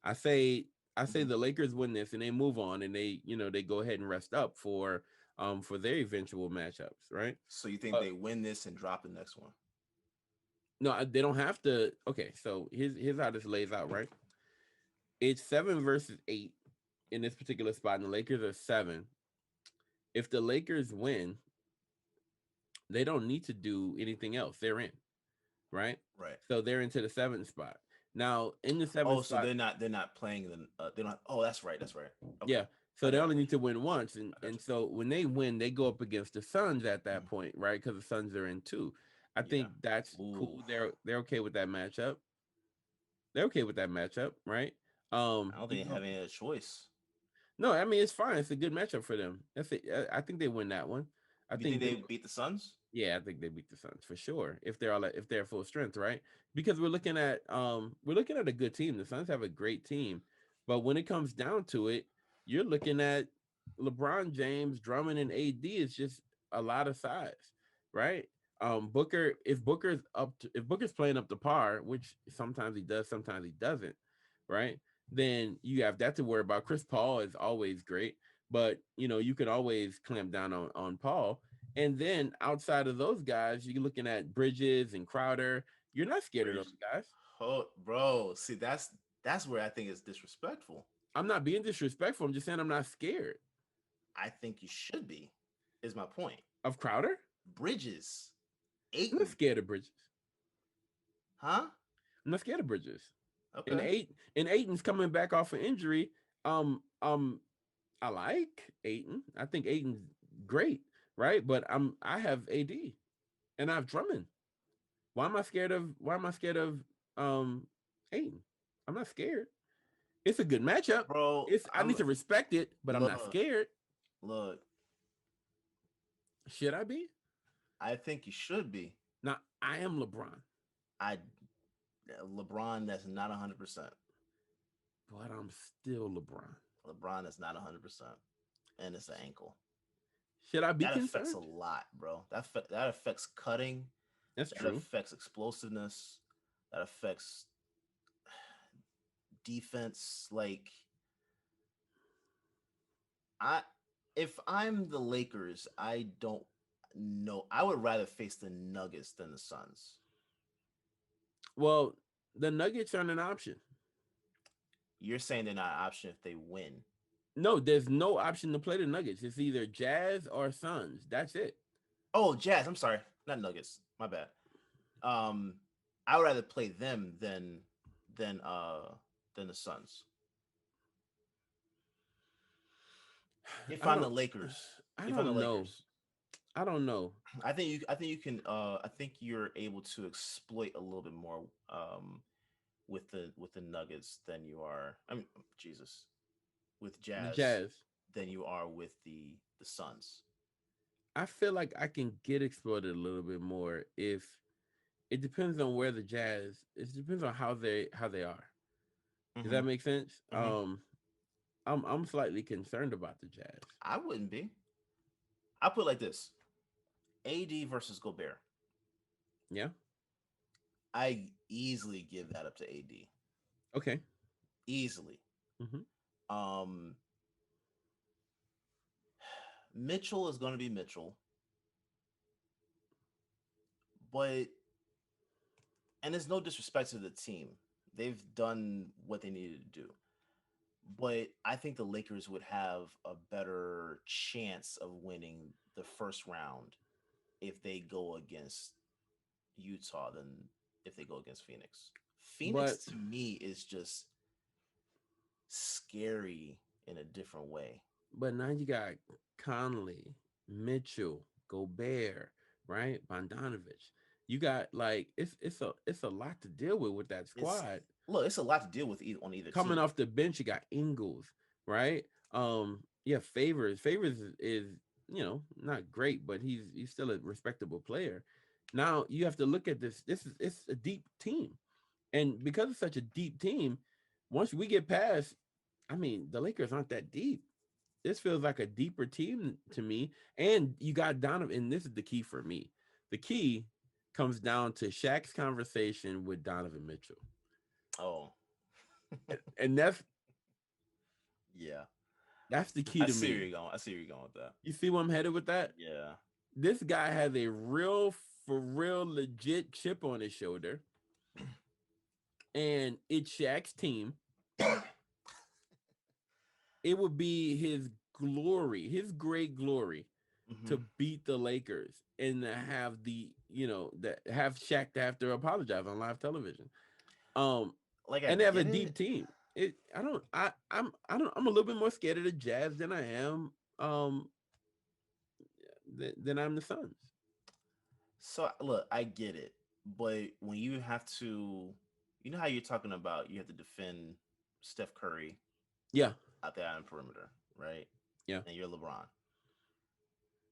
I say the Lakers win this and they move on and they go ahead and rest up for their eventual matchups, right? So you think they win this and drop the next one? No, they don't have to. Okay, so here's how this lays out, right? It's 7 versus 8 in this particular spot, and the Lakers are 7. If the Lakers win, they don't need to do anything else. They're in, right? Right. So they're into the 7th spot. Now, in the 7th Oh, so spot, they're not playing the they're not. Oh, that's right. That's right. Okay. yeah. So I they got only you. need to win once, and I got you. so when they win, they go up against the Suns at that Mhm. point, right? Because the Suns are in 2. I Yeah. think that's Ooh. cool. They're okay with that matchup. They're okay with that matchup, right? I don't think Even they though have any other choice. no, I mean it's fine. It's a good matchup for them. I think they win that one. I You think think they they beat the Suns? yeah, I think they beat the Suns for sure if they're all if they're full strength, right? Because we're looking at a good team. The Suns have a great team, but when it comes down to it, you're looking at LeBron James, Drummond, and AD is just a lot of size, right? Booker, if Booker's playing up to par, which sometimes he does, sometimes he doesn't, right? Then you have that to worry about. Chris Paul is always great, but you can always clamp down on Paul. And then outside of those guys, you're looking at Bridges and Crowder. You're not scared of those Bridge. guys. Oh, bro. See, that's where I think it's disrespectful. I'm not being disrespectful. I'm just saying I'm not scared I think you should be. Is my point. of Crowder. Bridges, I'm not Aiton, scared of Bridges. huh? I'm not scared of Bridges. Okay. And Aiton's coming back off an injury. Um, I like Aiton. I think Aiton's great, right? But I have AD and I have Drummond. Why am I scared of Aiton? I'm not scared. It's a good matchup. Bro, I need to respect it, but I'm not look, scared. look. Should I be? I think you should be. Now I am LeBron, I LeBron, that's not 100%. but I'm still LeBron. LeBron is not 100%, and it's an ankle. Should I be That affects a concerned? lot, bro. That affects cutting. That's That true. affects explosiveness. That affects defense. Like I, if I'm the Lakers, I don't know. I would rather face the Nuggets than the Suns. Well, the Nuggets aren't an option. You're saying they're not an option if they win. No, there's no option to play the Nuggets. It's either Jazz or Suns. That's it. Oh, Jazz. I'm sorry, not Nuggets. My bad. Um, I would rather play them than than the Suns. If I I'm the don't. Lakers, I if I'm the don't know. Lakers, I don't know. I think you can I think you're able to exploit a little bit more with the Nuggets than you are. I mean, Jesus, with The Jazz Jazz. than you are with the Suns. I feel like I can get exploited a little bit more if it depends on where the Jazz. It depends on how they are. Does Hmm. that make sense? Hmm. I'm slightly concerned about the Jazz. I wouldn't be. I put it like this: AD versus Gobert. Yeah. I easily give that up to AD. Okay. Easily. Hmm. Um, Mitchell is going to be Mitchell, but and there's no disrespect to the team. They've done what they needed to do. But I think the Lakers would have a better chance of winning the first round if they go against Utah than if they go against Phoenix. Phoenix But to me is just scary in a different way. now you got Conley, Mitchell, Gobert, right? Bogdanovich. You got like it's a lot to deal with that It's squad. look, it's a lot to deal with on either Coming team. off the bench, you got Ingles, right? Yeah, Favors is not great, but he's still a respectable player. Now you have to look at this. It's a deep team, and because it's such a deep team, once we get past, I mean, the Lakers aren't that deep. This feels like a deeper team to me. And you got Donovan, and this is the key for me. The key comes down to Shaq's conversation with Donovan Mitchell. Oh, And yeah. that's the key I to see where me. you're going. I see where you're going with that. You see where I'm headed with that? Yeah. This guy has a real, for real, legit chip on his shoulder. And it's Shaq's team. it would be his glory, his great glory, Hmm. to beat the Lakers and to have the that have Shaq to have to apologize on live television. Um, Like I and they have a get deep it. team. I'm a little bit more scared of the Jazz than I am than I'm the Suns. So look, I get it, but when you have to, you know how you're talking about, you have to defend Steph Curry Yeah, out there on the perimeter, right? yeah. And you're LeBron.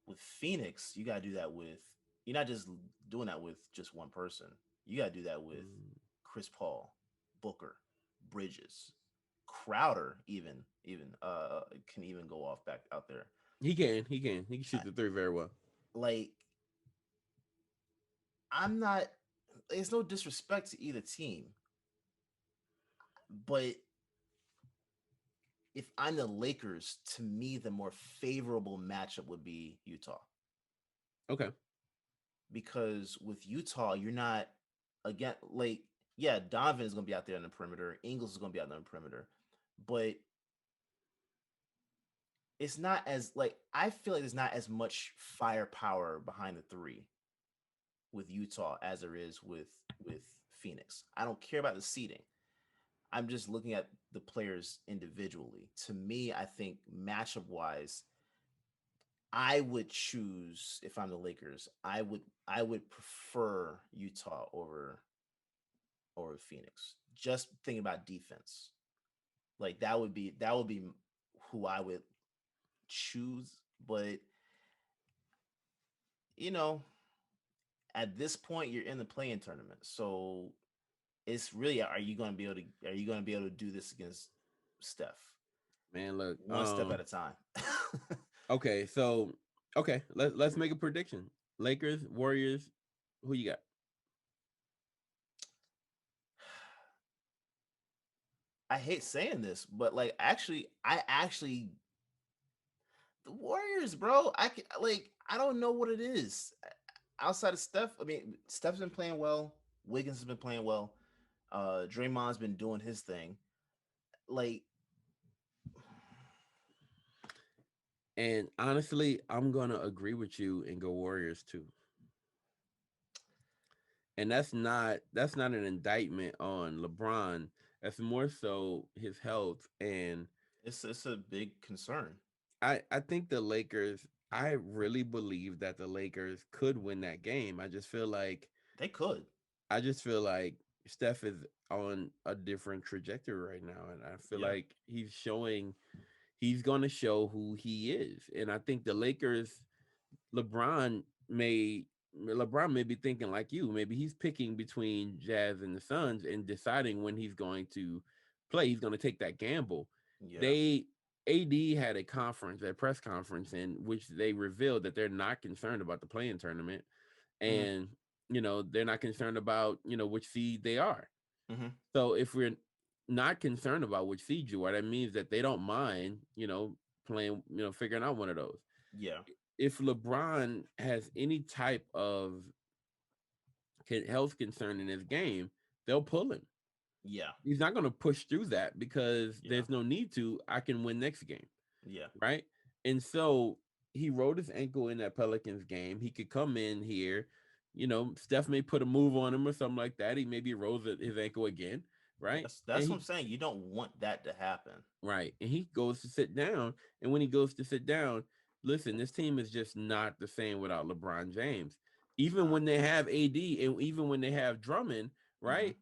With Phoenix, you gotta do that with. You're not just doing that with just one person. You gotta do that with Mm. Chris Paul, Booker, Bridges, Crowder, even can even go off back out there. He can I, shoot the three very well. like I'm not. It's no disrespect to either team, but if I'm the Lakers, to me, the more favorable matchup would be Utah. Okay. Because with Utah, you're not again like yeah, Donovan is going to be out there on the perimeter. Ingles is going to be out there on the perimeter, but it's not as like I feel like there's not as much firepower behind the three with Utah as there is with Phoenix. I don't care about the seating. I'm just looking at the players individually. To me, I think matchup wise, I would choose if I'm the Lakers. I would prefer Utah over Phoenix. Just thinking about defense, like that would be who I would choose. But you know, at this point, you're in the playing tournament, so it's really are you going to be able to do this against Steph Man, look. one step at a time? Okay, so let's make a prediction. Lakers, Warriors, who you got? I hate saying this, but like I actually the Warriors, bro. I don't know what it is outside of Steph. I mean, Steph's been playing well. Wiggins has been playing well. Draymond's been doing his thing. Like, And honestly, I'm gonna agree with you and go Warriors too. And that's not an indictment on LeBron. That's more so his health. And it's a big concern. I think the Lakers. I really believe that the Lakers could win that game. They could. I just feel like Steph is on a different trajectory right now, and I feel Yeah. like he's going to show who he is. And I think the Lakers, LeBron may LeBron may be thinking like you. Maybe he's picking between Jazz and the Suns and deciding when he's going to play. He's going to take that gamble. Yeah. They AD had a press conference in which they revealed that they're not concerned about the playing tournament, Hmm. and they're not concerned about which seed they are. Hmm. So if we're not concerned about which seed you are, that means that they don't mind playing, figuring out one of those. Yeah. If LeBron has any type of health concern in his game, they'll pull him. Yeah. He's not going to push through that because Yeah. there's no need to. I can win next game, Yeah. right? And so he rolled his ankle in that Pelicans game. He could come in here, Steph may put a move on him or something like that. He maybe rolls his ankle again, right? And That's what I'm he saying. You don't want that to happen. right, and he goes to sit down. And when he goes to sit down, listen, this team is just not the same without LeBron James. It's Even not. when they have AD and even when they have Drummond, Hmm. right?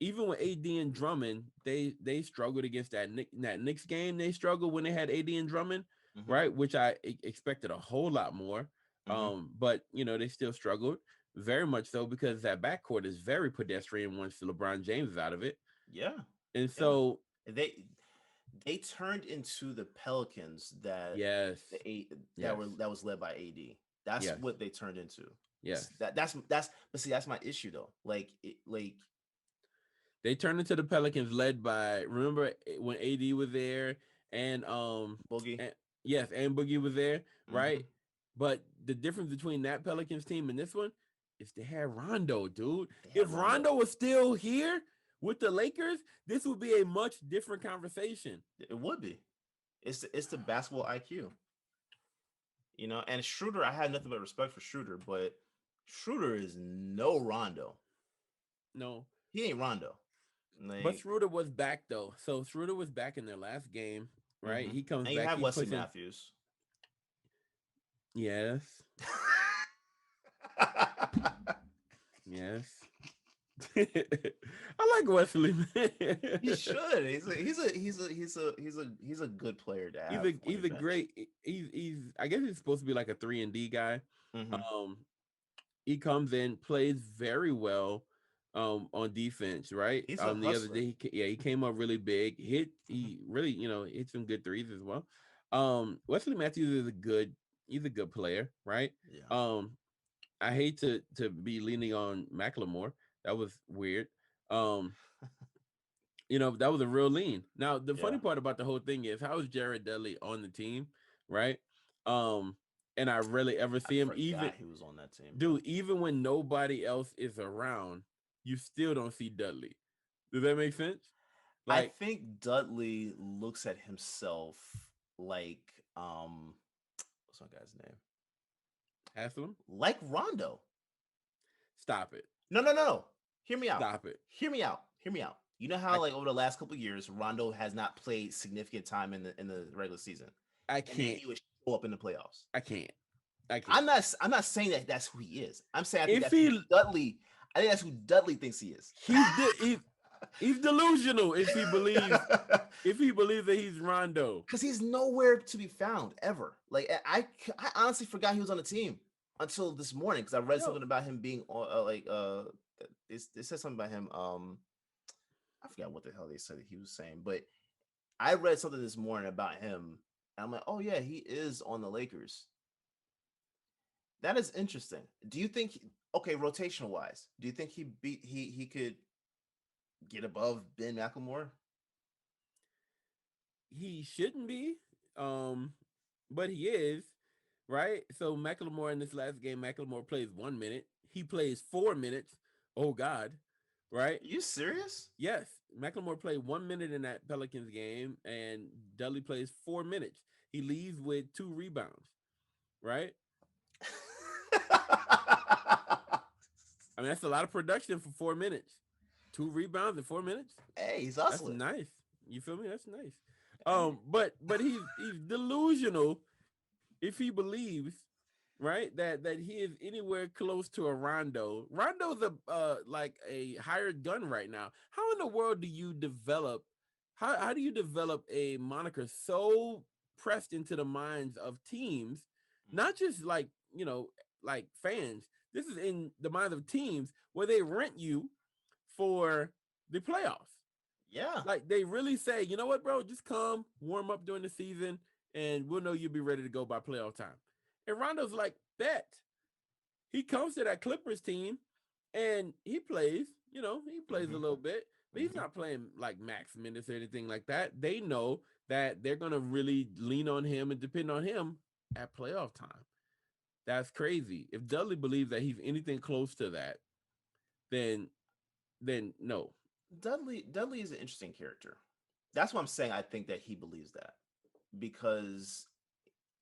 Even with AD and Drummond, they struggled against that Knicks game. They struggled when they had AD and Drummond, Hmm. right? Which I expected a whole lot more. Hmm. But they still struggled very much so because that backcourt is very pedestrian once LeBron James is out of it. Yeah. And Yeah. so, They turned into the Pelicans that yes, the eight yes, that was led by AD. That's yes, what they turned into. yes. That's but see that's my issue though. They turned into the Pelicans led by, remember when AD was there and Boogie. and yes, and Boogie was there, Hmm. right? But the difference between that Pelicans team and this one is they had Rondo, dude. They had If Rondo. Rondo was still here with the Lakers, this would be a much different conversation. It would be. It's the basketball IQ, And Schroeder, I had nothing but respect for Schroeder, but Schroeder is no Rondo. No, He ain't Rondo. but Like, Schroeder was back though. So Schroeder was back in their last game, right? He comes and you back. have He Wesley puts in. Matthews. Yes. Yes. I like Wesley, man. He should. He's a good player to have. He's a great he's I guess he's supposed to be like a 3-and-D guy. Mm-hmm. He comes in, plays very well on defense, right? He's a The other hustler. day he came up really big, he really, hit some good threes as well. Wesley Matthews he's a good player, right? Yeah. I hate to be leaning on Macklemore. That was weird. Um, that was a real lean. Now, the funny Yeah. part about the whole thing is how is Jared Dudley on the team, right? And I rarely ever see him. Even he was on that team, dude, even when nobody else is around, you still don't see Dudley. Does that make sense? I think Dudley looks at himself like what's my guy's name? Haslam? Like Rondo. Stop it. No. Hear me out. Stop it. Hear me out. You know how over the last couple of years, Rondo has not played significant time in the regular season. I can't. And he would show up in the playoffs. I can't. I'm not saying that that's who he is. I'm saying I think that's who Dudley thinks he is. He's delusional if he believes that he's Rondo. Because he's nowhere to be found ever. Like I honestly forgot he was on the team until this morning because I read something about him being on it said something about him. I forgot what the hell they said he was saying, but I read something this morning about him. And I'm like, oh yeah, he is on the Lakers. That is interesting. Do you think rotational wise, do you think he could get above Ben McLemore? He shouldn't be, but he is, right? So McLemore in this last game, McLemore plays 1 minute. He plays 4 minutes. Oh God, right? Are you serious? Yes, McLemore played 1 minute in that Pelicans game, and Dudley plays 4 minutes. He leaves with 2 rebounds, right? I mean, that's a lot of production for 4 minutes. 2 rebounds in 4 minutes. Hey, he's hustling. That's nice. You feel me? That's nice. But he's delusional if he believes, right, that he is anywhere close to a Rondo. Rondo's like a hired gun right now. How in the world do you develop? How do you develop a moniker so pressed into the minds of teams, not just like fans? This is in the minds of teams where they rent you for the playoffs. Yeah. Like they really say, you know what, bro, just come warm up during the season and we'll know you'll be ready to go by playoff time. And Rondo's like, bet. He comes to that Clippers team and he plays, a little bit, but he's not playing like max minutes or anything like that. They know that they're going to really lean on him and depend on him at playoff time. That's crazy. If Dudley believes that he's anything close to that, then no. Dudley is an interesting character. That's what I'm saying. I think that he believes that because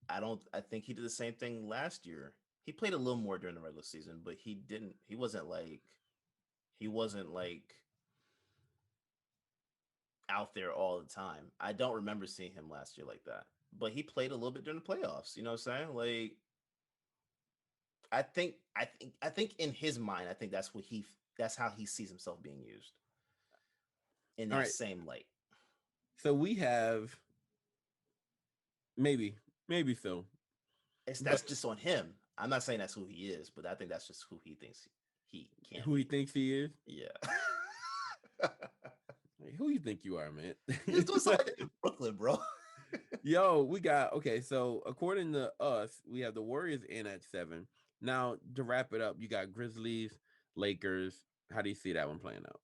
I think he did the same thing last year. He played a little more during the regular season, but he wasn't like out there all the time. I don't remember seeing him last year like that, but he played a little bit during the playoffs. You know what I'm saying? Like, I think in his mind, I think that's how he sees himself being used in that same light. So we have maybe so. That's just on him. I'm not saying that's who he is, but I think that's just who he thinks he can. Who he thinks he is? Yeah. Who you think you are, man? He's doing something in Brooklyn, bro. Yo, we got so according to us, we have the Warriors in at 7. Now to wrap it up, you got Grizzlies, Lakers. How do you see that one playing out?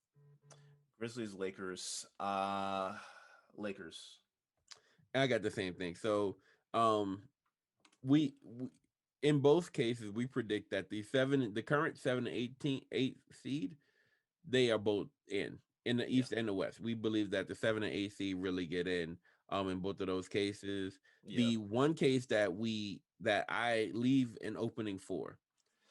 Grizzlies, Lakers, Lakers. I got the same thing. So, we in both cases we predict that the current 7 and 8 seed, they are both in the East and the West. We believe that the 7 and 8 seed really get in. in both of those cases. Yeah. The one case that I leave an opening for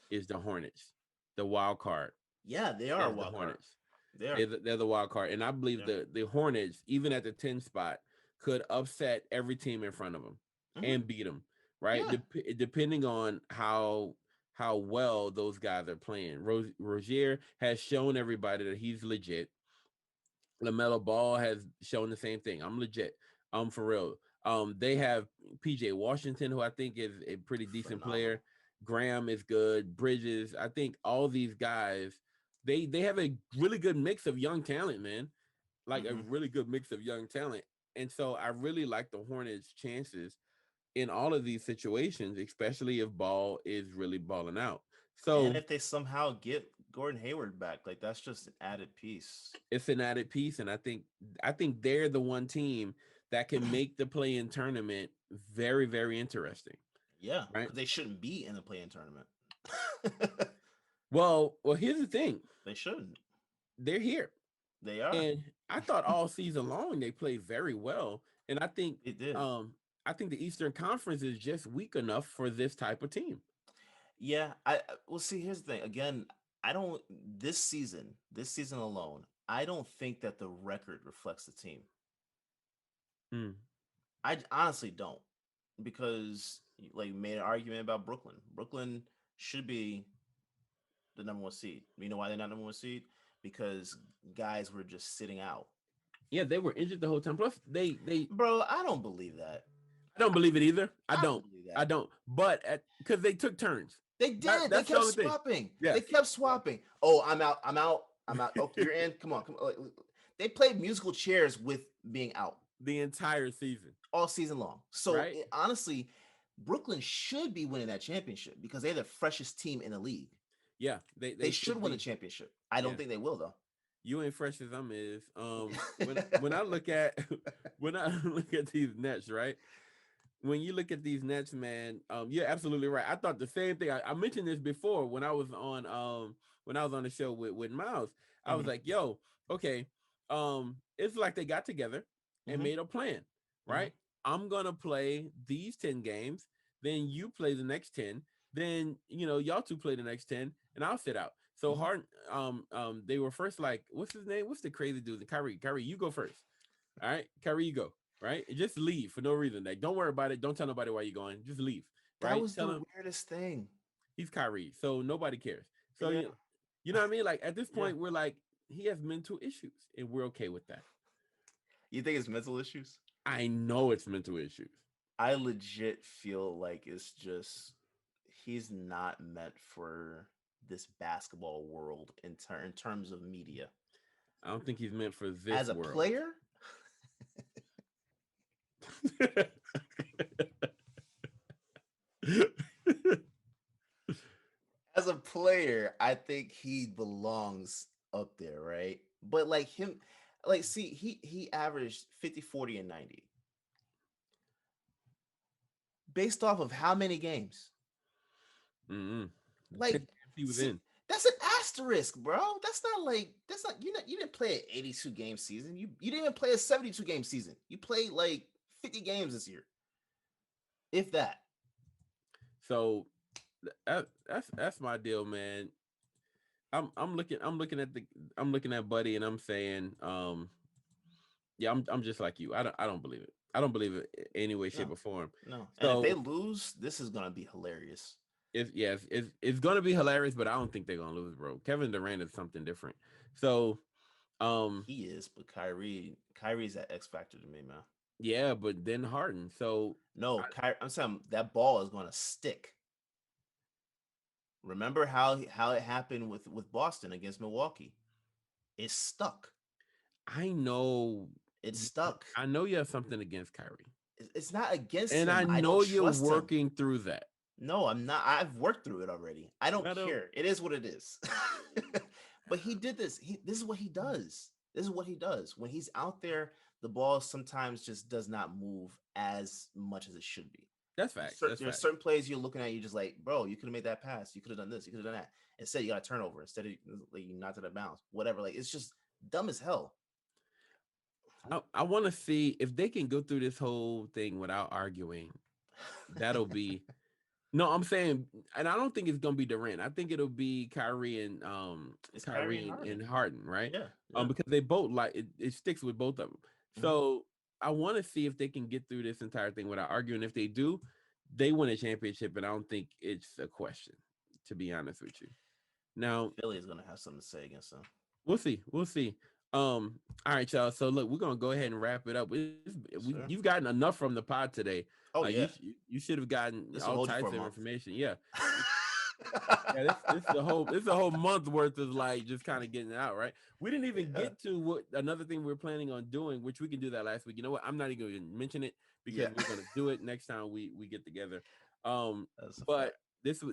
is the Hornets. The wild card Yeah, they are a is the wild card. Hornets. They are. They're the wild card, and I believe Yeah. the Hornets, even at the 10 spot, could upset every team in front of them Mhm. and beat them. Right, Yeah. depending on how well those guys are playing. Rozier has shown everybody that he's legit. LaMelo Ball has shown the same thing. I'm legit. For real. They have PJ Washington, who I think is a pretty decent player. Phenomenal. Graham is good. Bridges. I think all these guys, they have a really good mix of young talent, man. Like a Hmm. really good mix of young talent. And so I really like the Hornets' chances in all of these situations, especially if Ball is really balling out. And So if they somehow get Gordon Hayward back, like that's just an added piece. it's an added piece, and I think they're the one team that can make the play-in tournament very, very interesting, Yeah, right? because they shouldn't be in the play-in tournament. Well, here's the thing: They shouldn't. they're here, They are. and I thought all season long they played very well, and They did. I think the Eastern Conference is just weak enough for this type of team. Yeah, well see, here's the thing. Again, I don't this season alone, I don't think that the record reflects the team. Mm, Honestly don't. Because like you made an argument about Brooklyn. Brooklyn should be the number one seed. You know why they're not number one seed? Because guys were just sitting out. yeah, they were injured the whole time. Plus, they Bro, I don't believe that. I don't believe it either. I I don't. don't believe I that. don't. But because they took turns. They did. They That's the kept only thing. swapping. Yes. They kept swapping. Oh, I'm out. I'm out. I'm out. Oh, you're in. Come on. Come on. They played musical chairs with being out The entire season. all season long. So Right. honestly, Brooklyn should be winning that championship because they're the freshest team in the league. Yeah, They should win the be. championship. I don't Yeah. think they will though. You ain't fresh as I'm is. When I look at when I look at these Nets, right? When you look at these Nets, man, you're absolutely right. I thought the same thing. I mentioned this before when I was on the show with Miles. I was Mhm. like, yo, okay, it's like they got together and Mhm. made a plan, Mhm. right? I'm gonna play these 10 games, then you play the next 10, then y'all two play the next 10, and I'll sit out. So Mhm. hard. They were first like, what's his name? What's the crazy dude? Kyrie, you go first. All right, Kyrie, you go. Right, just leave for no reason. Like, don't worry about it. Don't tell nobody why you're going. Just leave. That Right? was Tell the him weirdest thing. he's Kyrie, so nobody cares. So Yeah. you know what I mean? Like at this Yeah. point, we're like, he has mental issues, and we're okay with that. You think it's mental issues? I know it's mental issues. I legit feel like it's just he's not meant for this basketball world in terms of media. I don't think he's meant for this As a world. player, as a player, I think he belongs up there, right? But like him, like see, he averaged 50, 40, and 90. Based off of how many games? Mm-hmm. Like, He was see, in. that's an asterisk, bro. That's not you didn't play an 82 game season. You didn't even play a 72 game season. You played like 50 games this year. If that. So that's my deal, man. I'm looking at Buddy, and I'm saying, yeah, I'm just like you. I don't believe it. I don't believe it any way, shape, No. or form. No. And So if they lose, this is gonna be hilarious. it's gonna be hilarious, but I don't think they're gonna lose, bro. Kevin Durant is something different. So He is, but Kyrie's that X factor to me, man. yeah, but then Harden. So No, I'm saying that ball is gonna stick. Remember how it happened with Boston against Milwaukee? It's stuck. I know It's stuck. I know you have something against Kyrie, It's not against and him. I I know don't you're trust him. working through that. No, I'm not. I've worked through it already. I don't I don't- care. It is what it is. But he did this. This is what he does. This is what he does. When he's out there, the ball sometimes just does not move as much as it should be. That's facts. There's certain plays you're looking at, you're just like, bro, you could have made that pass. You could have done this. You could have done that. Instead, you got a turnover. Instead of like, you knocked it out of bounds. Whatever. Like, it's just dumb as hell. I want to see if they can go through this whole thing without arguing. That'll be no. I'm saying, and I don't think it's gonna be Durant. I think it'll be Kyrie and It's Kyrie and Kyrie Harden. and Harden, right? Yeah, yeah. Because they both like it. It sticks with both of them. Mhm. So I want to see if they can get through this entire thing without arguing. If they do, they win a championship, and I don't think it's a question. To be honest with you, now Philly is gonna have something to say against them. we'll see. We'll see. All right, y'all. So look, we're gonna go ahead and wrap it up. Yes, sir. You've gotten enough from the pod today. Oh yeah, You should have gotten this will all hold you for types a of month. information. Yeah, yeah. This is a whole month worth of like just kind of getting it out, right? We didn't even Yeah. get to what another thing we are planning on doing, which we can do that last week. You know what? I'm not even going to mention it because Yeah. we're gonna do it next time we get together. That's a But fact.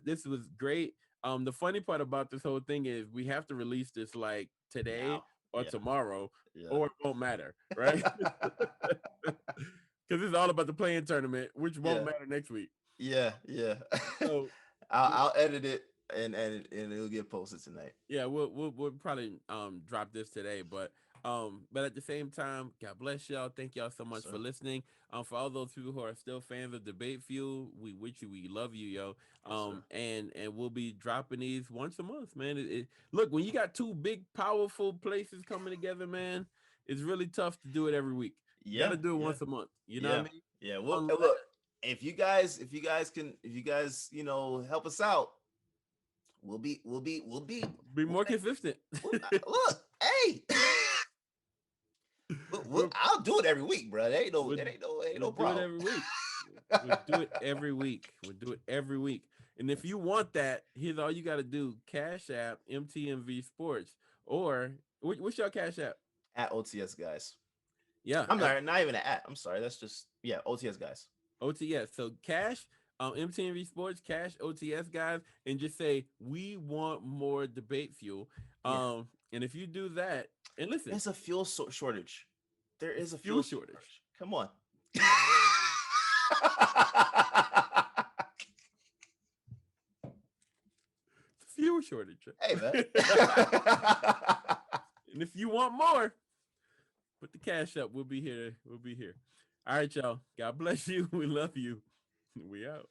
this was great. The funny part about this whole thing is we have to release this like today Now. or Yeah. tomorrow, Yeah. or it won't matter, right? Because it's all about the playing tournament, which won't Yeah. matter next week. Yeah, yeah. So I'll edit it and it'll get posted tonight. yeah, we'll probably drop this today, but at the same time, God bless y'all. Thank y'all so much Sir. for listening. For all those people who are still fans of Debate Fuel, we wish you, we love you, yo. Sir. And we'll be dropping these once a month, man. Look, when you got two big, powerful places coming together, man, it's really tough to do it every week. You gotta do it once a month. You know what I mean? Yeah. Well, Unless- look, if you guys help us out, we'll be Be more consistent. look, hey. I'll do it every week, bro. Ain't no We'll problem. do it every week. We'll do it every week. We'll do it every week. And if you want that, here's all you got to do: Cash App, MTMV Sports, or what's your Cash App? At OTS guys. Yeah, I'm not even at. I'm sorry. That's just OTS guys. OTS. So Cash, MTMV Sports, Cash, OTS guys, and just say we want more Debate Fuel. And if you do that, and listen, there's a fuel shortage. There is a fuel shortage. Come on. Fuel shortage. Hey man. And if you want more, put the cash up. We'll be here. We'll be here. All right, y'all. God bless you. We love you. We out.